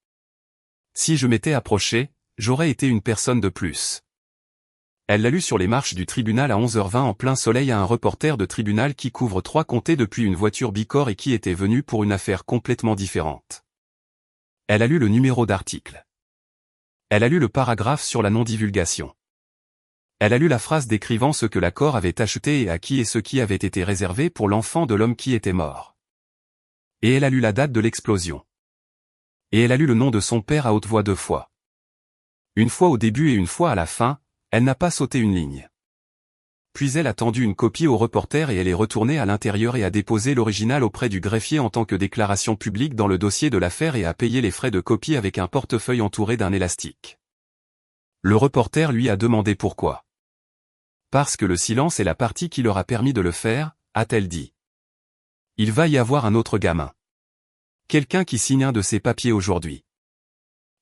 Si je m'étais approché, j'aurais été une personne de plus. Elle l'a lu sur les marches du tribunal à 11h20 en plein soleil à un reporter de tribunal qui couvre 3 comtés depuis une voiture bicorps et qui était venu pour une affaire complètement différente. Elle a lu le numéro d'article. Elle a lu le paragraphe sur la non-divulgation. Elle a lu la phrase décrivant ce que l'accord avait acheté et à qui et ce qui avait été réservé pour l'enfant de l'homme qui était mort. Et elle a lu la date de l'explosion. Et elle a lu le nom de son père à haute voix 2 fois. Une fois au début et une fois à la fin, elle n'a pas sauté une ligne. Puis elle a tendu une copie au reporter et elle est retournée à l'intérieur et a déposé l'original auprès du greffier en tant que déclaration publique dans le dossier de l'affaire et a payé les frais de copie avec un portefeuille entouré d'un élastique. Le reporter lui a demandé pourquoi. Parce que le silence est la partie qui leur a permis de le faire, a-t-elle dit. Il va y avoir un autre gamin. Quelqu'un qui signe un de ses papiers aujourd'hui.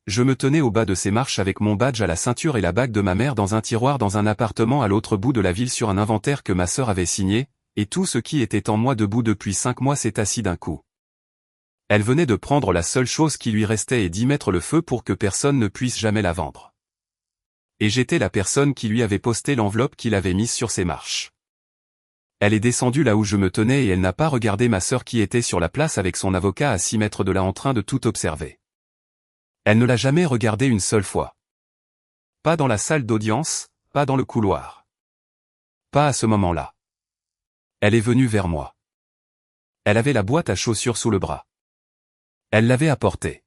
Je me tenais au bas de ces marches avec mon badge à la ceinture et la bague de ma mère dans un tiroir dans un appartement à l'autre bout de la ville sur un inventaire que ma sœur avait signé, et tout ce qui était en moi debout depuis 5 mois s'est assis d'un coup. Elle venait de prendre la seule chose qui lui restait et d'y mettre le feu pour que personne ne puisse jamais la vendre. Et j'étais la personne qui lui avait posté l'enveloppe qu'il avait mise sur ses marches. Elle est descendue là où je me tenais et elle n'a pas regardé ma sœur qui était sur la place avec son avocat à 6 mètres de là en train de tout observer. Elle ne l'a jamais regardé une seule fois. Pas dans la salle d'audience, pas dans le couloir. Pas à ce moment-là. Elle est venue vers moi. Elle avait la boîte à chaussures sous le bras. Elle l'avait apportée.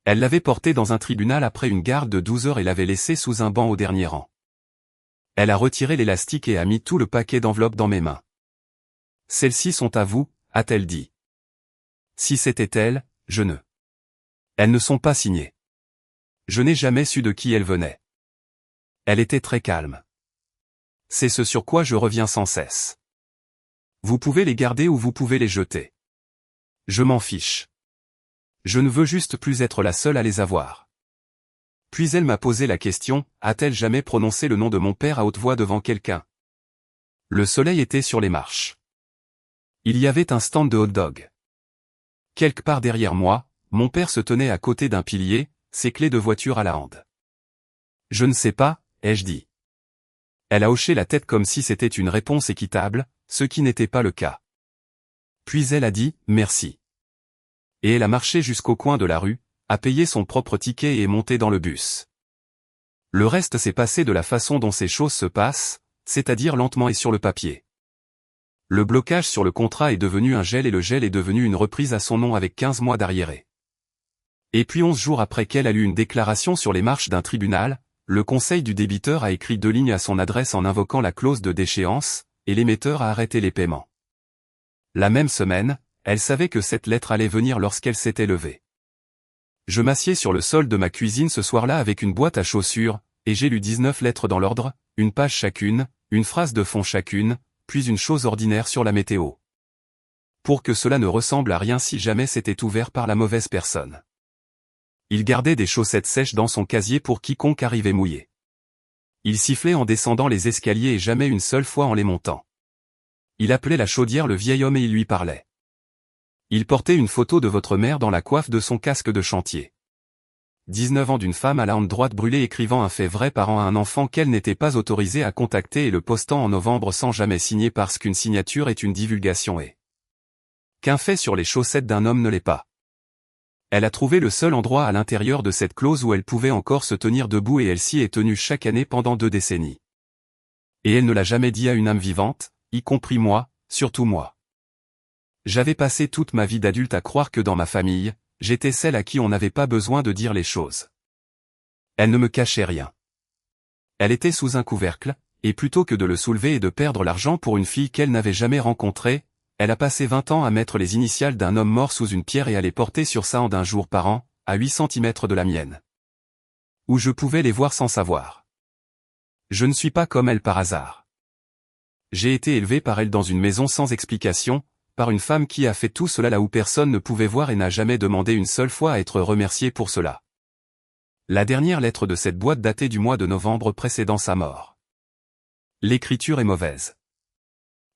Elle l'avait portée dans un tribunal après une garde de 12 heures et l'avait laissée sous un banc au dernier rang. Elle a retiré l'élastique et a mis tout le paquet d'enveloppes dans mes mains. « Celles-ci sont à vous », a-t-elle dit. Si c'était elle, je ne. Elles ne sont pas signées. Je n'ai jamais su de qui elles venaient. Elle était très calme. C'est ce sur quoi je reviens sans cesse. Vous pouvez les garder ou vous pouvez les jeter. Je m'en fiche. Je ne veux juste plus être la seule à les avoir. Puis elle m'a posé la question, a-t-elle jamais prononcé le nom de mon père à haute voix devant quelqu'un? Le soleil était sur les marches. Il y avait un stand de hot-dog. Quelque part derrière moi, mon père se tenait à côté d'un pilier, ses clés de voiture à la hande. Je ne sais pas, ai-je dit. Elle a hoché la tête comme si c'était une réponse équitable, ce qui n'était pas le cas. Puis elle a dit, merci. Et elle a marché jusqu'au coin de la rue, a payé son propre ticket et est montée dans le bus. Le reste s'est passé de la façon dont ces choses se passent, c'est-à-dire lentement et sur le papier. Le blocage sur le contrat est devenu un gel et le gel est devenu une reprise à son nom avec 15 mois d'arriéré. Et puis 11 jours après qu'elle a lu une déclaration sur les marches d'un tribunal, le conseil du débiteur a écrit 2 lignes à son adresse en invoquant la clause de déchéance, et l'émetteur a arrêté les paiements. La même semaine, elle savait que cette lettre allait venir lorsqu'elle s'était levée. Je m'assieds sur le sol de ma cuisine ce soir-là avec une boîte à chaussures, et j'ai lu 19 lettres dans l'ordre, une page chacune, une phrase de fond chacune, puis une chose ordinaire sur la météo. Pour que cela ne ressemble à rien si jamais c'était ouvert par la mauvaise personne. Il gardait des chaussettes sèches dans son casier pour quiconque arrivait mouillé. Il sifflait en descendant les escaliers et jamais une seule fois en les montant. Il appelait la chaudière le vieil homme et il lui parlait. Il portait une photo de votre mère dans la coiffe de son casque de chantier. 19 ans d'une femme à la hante droite brûlée écrivant un fait vrai parent à un enfant qu'elle n'était pas autorisée à contacter et le postant en novembre sans jamais signer parce qu'une signature est une divulgation et qu'un fait sur les chaussettes d'un homme ne l'est pas. Elle a trouvé le seul endroit à l'intérieur de cette clause où elle pouvait encore se tenir debout et elle s'y est tenue chaque année pendant 2 décennies. Et elle ne l'a jamais dit à une âme vivante, y compris moi, surtout moi. J'avais passé toute ma vie d'adulte à croire que dans ma famille, j'étais celle à qui on n'avait pas besoin de dire les choses. Elle ne me cachait rien. Elle était sous un couvercle, et plutôt que de le soulever et de perdre l'argent pour une fille qu'elle n'avait jamais rencontrée, elle a passé 20 ans à mettre les initiales d'un homme mort sous une pierre et à les porter sur sa hande un jour par an, à 8 cm de la mienne. Où je pouvais les voir sans savoir. Je ne suis pas comme elle par hasard. J'ai été élevé par elle dans une maison sans explication, par une femme qui a fait tout cela là où personne ne pouvait voir et n'a jamais demandé une seule fois à être remerciée pour cela. La dernière lettre de cette boîte datait du mois de novembre précédant sa mort. L'écriture est mauvaise.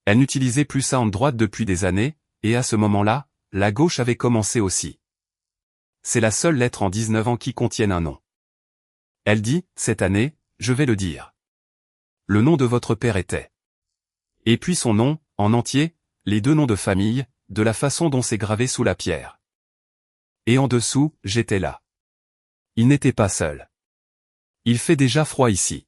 Elle n'utilisait plus sa hande droite depuis des années, et à ce moment-là, la gauche avait commencé aussi. C'est la seule lettre en 19 ans qui contienne un nom. Elle dit, cette année, je vais le dire. Le nom de votre père était. Et puis son nom, en entier, les 2 noms de famille, de la façon dont c'est gravé sous la pierre. Et en dessous, j'étais là. Il n'était pas seul. Il fait déjà froid ici.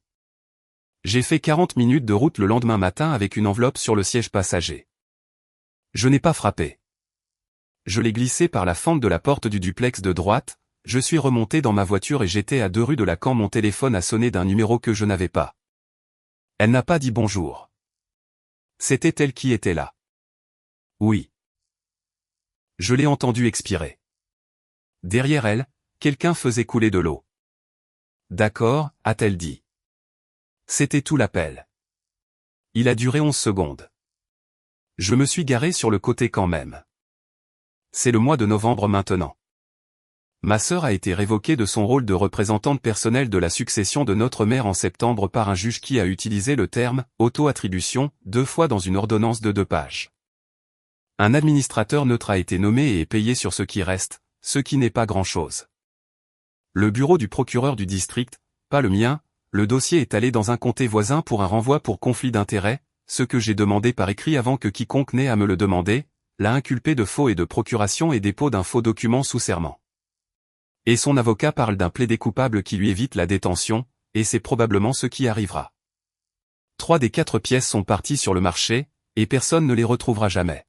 J'ai fait 40 minutes de route le lendemain matin avec une enveloppe sur le siège passager. Je n'ai pas frappé. Je l'ai glissé par la fente de la porte du duplex de droite, je suis remonté dans ma voiture et j'étais à 2 rues de là quand mon téléphone a sonné d'un numéro que je n'avais pas. Elle n'a pas dit bonjour. C'était elle qui était là. Oui. Je l'ai entendue expirer. Derrière elle, quelqu'un faisait couler de l'eau. D'accord, a-t-elle dit. C'était tout l'appel. Il a duré 11 secondes. Je me suis garé sur le côté quand même. C'est le mois de novembre maintenant. Ma sœur a été révoquée de son rôle de représentante personnelle de la succession de notre mère en septembre par un juge qui a utilisé le terme « auto-attribution » 2 fois dans une ordonnance de 2 pages. Un administrateur neutre a été nommé et est payé sur ce qui reste, ce qui n'est pas grand-chose. Le bureau du procureur du district, pas le mien, le dossier est allé dans un comté voisin pour un renvoi pour conflit d'intérêts, ce que j'ai demandé par écrit avant que quiconque n'ait à me le demander, l'a inculpé de faux et de procuration et dépôt d'un faux document sous serment. Et son avocat parle d'un plaidé coupable qui lui évite la détention, et c'est probablement ce qui arrivera. 3 des 4 pièces sont parties sur le marché, et personne ne les retrouvera jamais.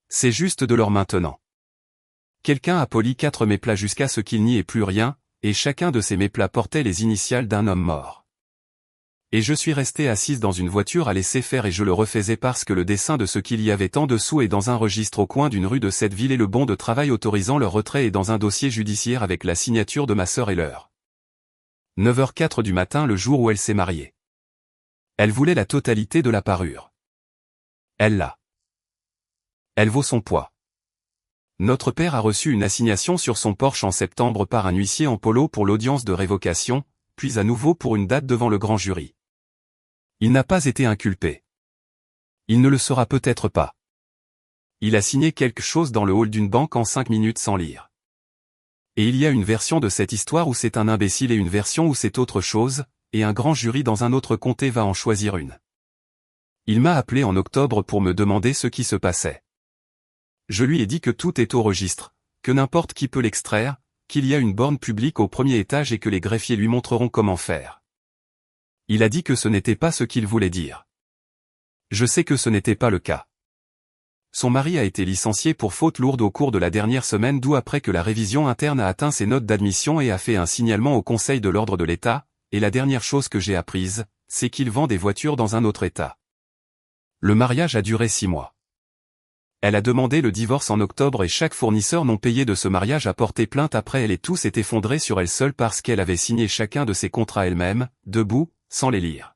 C'est juste de l'or maintenant. Quelqu'un a poli 4 méplats jusqu'à ce qu'il n'y ait plus rien, et chacun de ces méplats portait les initiales d'un homme mort. Et je suis resté assise dans une voiture à laisser faire et je le refaisais parce que le dessin de ce qu'il y avait en dessous est dans un registre au coin d'une rue de cette ville et le bon de travail autorisant leur retrait est dans un dossier judiciaire avec la signature de ma sœur et l'heure. 9h04 du matin le jour où elle s'est mariée. Elle voulait la totalité de la parure. Elle l'a. Elle vaut son poids. Notre père a reçu une assignation sur son Porsche en septembre par un huissier en polo pour l'audience de révocation, puis à nouveau pour une date devant le grand jury. Il n'a pas été inculpé. Il ne le sera peut-être pas. Il a signé quelque chose dans le hall d'une banque en 5 minutes sans lire. Et il y a une version de cette histoire où c'est un imbécile et une version où c'est autre chose, et un grand jury dans un autre comté va en choisir une. Il m'a appelé en octobre pour me demander ce qui se passait. Je lui ai dit que tout est au registre, que n'importe qui peut l'extraire, qu'il y a une borne publique au premier étage et que les greffiers lui montreront comment faire. Il a dit que ce n'était pas ce qu'il voulait dire. Je sais que ce n'était pas le cas. Son mari a été licencié pour faute lourde au cours de la dernière semaine d'où après que la révision interne a atteint ses notes d'admission et a fait un signalement au Conseil de l'ordre de l'État, et la dernière chose que j'ai apprise, c'est qu'il vend des voitures dans un autre État. Le mariage a duré 6 mois. Elle a demandé le divorce en octobre et chaque fournisseur non payé de ce mariage a porté plainte après elle et tout s'est effondré sur elle seule parce qu'elle avait signé chacun de ses contrats elle-même, debout, sans les lire.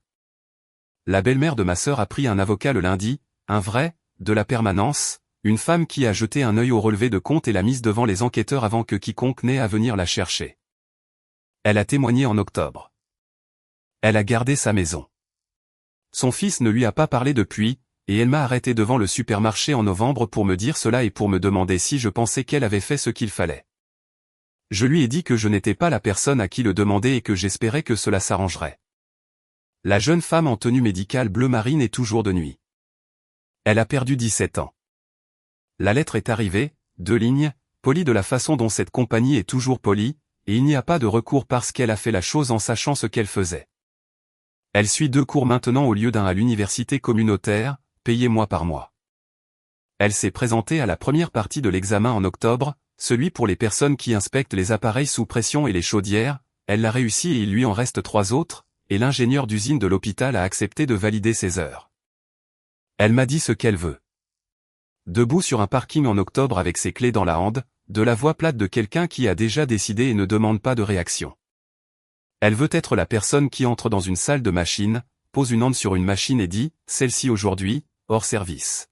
La belle-mère de ma sœur a pris un avocat le lundi, un vrai, de la permanence, une femme qui a jeté un œil au relevé de compte et l'a mise devant les enquêteurs avant que quiconque n'ait à venir la chercher. Elle a témoigné en octobre. Elle a gardé sa maison. Son fils ne lui a pas parlé depuis, et elle m'a arrêté devant le supermarché en novembre pour me dire cela et pour me demander si je pensais qu'elle avait fait ce qu'il fallait. Je lui ai dit que je n'étais pas la personne à qui le demander et que j'espérais que cela s'arrangerait. La jeune femme en tenue médicale bleu marine est toujours de nuit. Elle a perdu 17 ans. La lettre est arrivée, 2 lignes, polie de la façon dont cette compagnie est toujours polie, et il n'y a pas de recours parce qu'elle a fait la chose en sachant ce qu'elle faisait. Elle suit 2 cours maintenant au lieu d'un à l'université communautaire, payé mois par mois. Elle s'est présentée à la première partie de l'examen en octobre, celui pour les personnes qui inspectent les appareils sous pression et les chaudières, elle l'a réussi et il lui en reste 3 autres, et l'ingénieur d'usine de l'hôpital a accepté de valider ses heures. Elle m'a dit ce qu'elle veut. Debout sur un parking en octobre avec ses clés dans la hande, de la voix plate de quelqu'un qui a déjà décidé et ne demande pas de réaction. Elle veut être la personne qui entre dans une salle de machine, pose une hande sur une machine et dit « Celle-ci aujourd'hui, hors service ».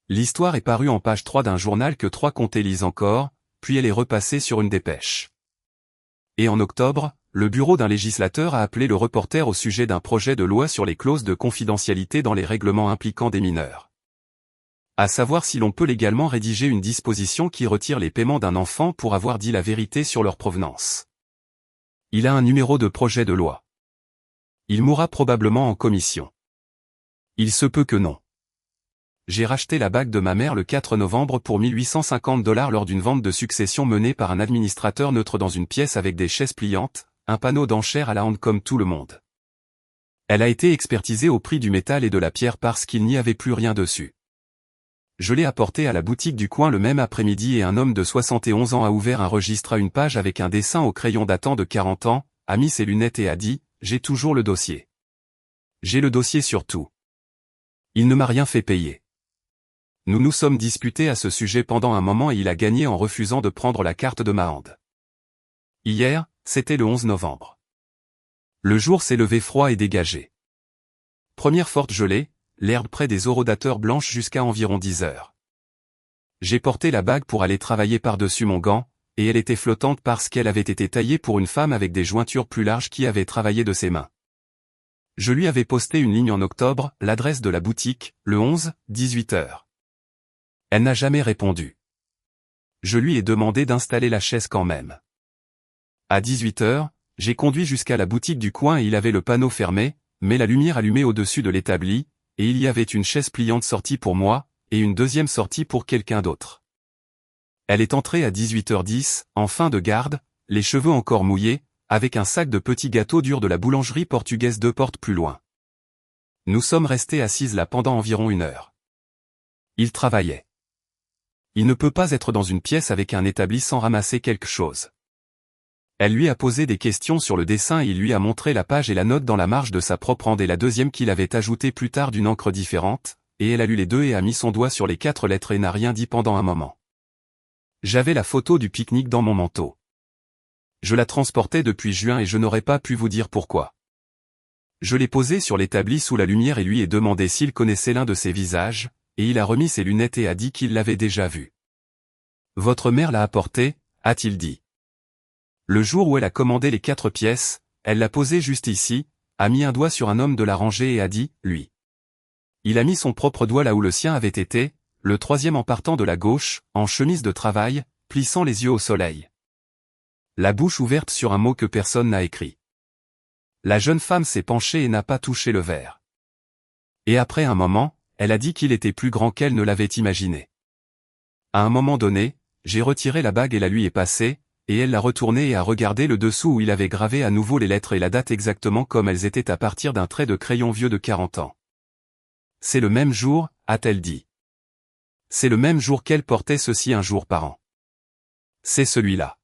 L'histoire est parue en page 3 d'un journal que 3 comtés lisent encore, puis elle est repassée sur une dépêche. Et en octobre, le bureau d'un législateur a appelé le reporter au sujet d'un projet de loi sur les clauses de confidentialité dans les règlements impliquant des mineurs. À savoir si l'on peut légalement rédiger une disposition qui retire les paiements d'un enfant pour avoir dit la vérité sur leur provenance. Il a un numéro de projet de loi. Il mourra probablement en commission. Il se peut que non. J'ai racheté la bague de ma mère le 4 novembre pour $1850 lors d'une vente de succession menée par un administrateur neutre dans une pièce avec des chaises pliantes, un panneau d'enchères à la hande comme tout le monde. Elle a été expertisée au prix du métal et de la pierre parce qu'il n'y avait plus rien dessus. Je l'ai apportée à la boutique du coin le même après-midi et un homme de 71 ans a ouvert un registre à une page avec un dessin au crayon datant de 40 ans, a mis ses lunettes et a dit « J'ai toujours le dossier. J'ai le dossier sur tout. Il ne m'a rien fait payer. » Nous nous sommes disputés à ce sujet pendant un moment et il a gagné en refusant de prendre la carte de ma hande. Hier, c'était le 11 novembre. Le jour s'est levé froid et dégagé. Première forte gelée, l'herbe près des orodateurs blanche jusqu'à environ 10 heures. J'ai porté la bague pour aller travailler par-dessus mon gant, et elle était flottante parce qu'elle avait été taillée pour une femme avec des jointures plus larges qui avait travaillé de ses mains. Je lui avais posté une ligne en octobre, l'adresse de la boutique, le 11, 18 heures. Elle n'a jamais répondu. Je lui ai demandé d'installer la chaise quand même. À 18 heures, j'ai conduit jusqu'à la boutique du coin et il avait le panneau fermé, mais la lumière allumée au-dessus de l'établi, et il y avait une chaise pliante sortie pour moi, et une deuxième sortie pour quelqu'un d'autre. Elle est entrée à 18h10, en fin de garde, les cheveux encore mouillés, avec un sac de petits gâteaux durs de la boulangerie portugaise 2 portes plus loin. Nous sommes restés assises là pendant environ 1 heure. Il travaillait. Il ne peut pas être dans une pièce avec un établi sans ramasser quelque chose. Elle lui a posé des questions sur le dessin et il lui a montré la page et la note dans la marge de sa propre hand et la deuxième qu'il avait ajoutée plus tard d'une encre différente, et elle a lu les deux et a mis son doigt sur les 4 lettres et n'a rien dit pendant un moment. J'avais la photo du pique-nique dans mon manteau. Je la transportais depuis juin et je n'aurais pas pu vous dire pourquoi. Je l'ai posée sur l'établi sous la lumière et lui ai demandé s'il connaissait l'un de ses visages, et il a remis ses lunettes et a dit qu'il l'avait déjà vu. Votre mère l'a apporté, a-t-il dit. Le jour où elle a commandé les 4 pièces, elle l'a posé juste ici, a mis un doigt sur un homme de la rangée et a dit, lui. Il a mis son propre doigt là où le sien avait été, le troisième en partant de la gauche, en chemise de travail, plissant les yeux au soleil. La bouche ouverte sur un mot que personne n'a écrit. La jeune femme s'est penchée et n'a pas touché le verre. Et après un moment, elle a dit qu'il était plus grand qu'elle ne l'avait imaginé. À un moment donné, j'ai retiré la bague et la lui ai passée, et elle l'a retournée et a regardé le dessous où il avait gravé à nouveau les lettres et la date exactement comme elles étaient à partir d'un trait de crayon vieux de 40 ans. C'est le même jour, a-t-elle dit. C'est le même jour qu'elle portait ceci un jour par an. C'est celui-là.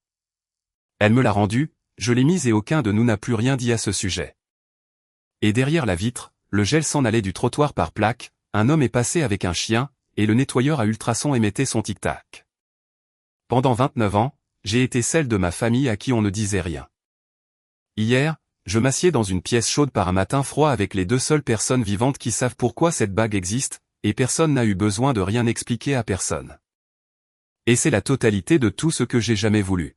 Elle me l'a rendu, je l'ai mise et aucun de nous n'a plus rien dit à ce sujet. Et derrière la vitre, le gel s'en allait du trottoir par plaque, un homme est passé avec un chien, et le nettoyeur à ultrasons émettait son tic-tac. Pendant 29 ans, j'ai été celle de ma famille à qui on ne disait rien. Hier, je m'assieds dans une pièce chaude par un matin froid avec les 2 seules personnes vivantes qui savent pourquoi cette bague existe, et personne n'a eu besoin de rien expliquer à personne. Et c'est la totalité de tout ce que j'ai jamais voulu.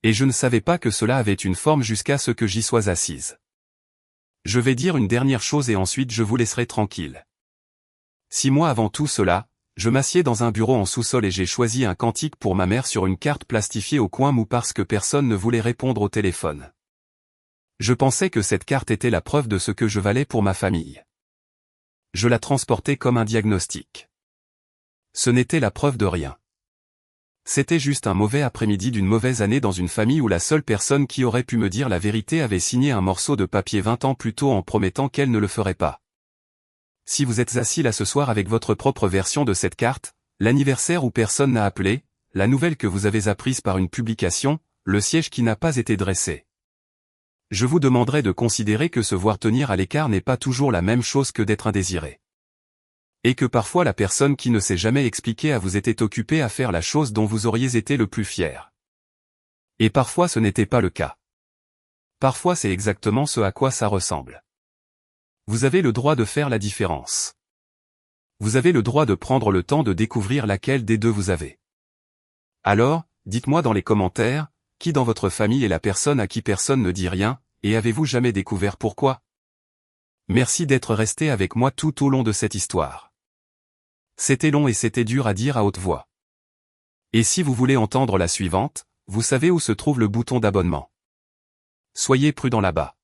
Et je ne savais pas que cela avait une forme jusqu'à ce que j'y sois assise. Je vais dire une dernière chose et ensuite je vous laisserai tranquille. 6 mois avant tout cela, je m'assieds dans un bureau en sous-sol et j'ai choisi un cantique pour ma mère sur une carte plastifiée au coin mou parce que personne ne voulait répondre au téléphone. Je pensais que cette carte était la preuve de ce que je valais pour ma famille. Je la transportais comme un diagnostic. Ce n'était la preuve de rien. C'était juste un mauvais après-midi d'une mauvaise année dans une famille où la seule personne qui aurait pu me dire la vérité avait signé un morceau de papier 20 ans plus tôt en promettant qu'elle ne le ferait pas. Si vous êtes assis là ce soir avec votre propre version de cette carte, l'anniversaire où personne n'a appelé, la nouvelle que vous avez apprise par une publication, le siège qui n'a pas été dressé. Je vous demanderai de considérer que se voir tenir à l'écart n'est pas toujours la même chose que d'être indésiré. Et que parfois la personne qui ne s'est jamais expliquée à vous était occupée à faire la chose dont vous auriez été le plus fier. Et parfois ce n'était pas le cas. Parfois c'est exactement ce à quoi ça ressemble. Vous avez le droit de faire la différence. Vous avez le droit de prendre le temps de découvrir laquelle des deux vous avez. Alors, dites-moi dans les commentaires, qui dans votre famille est la personne à qui personne ne dit rien, et avez-vous jamais découvert pourquoi? Merci d'être resté avec moi tout au long de cette histoire. C'était long et c'était dur à dire à haute voix. Et si vous voulez entendre la suivante, vous savez où se trouve le bouton d'abonnement. Soyez prudents là-bas.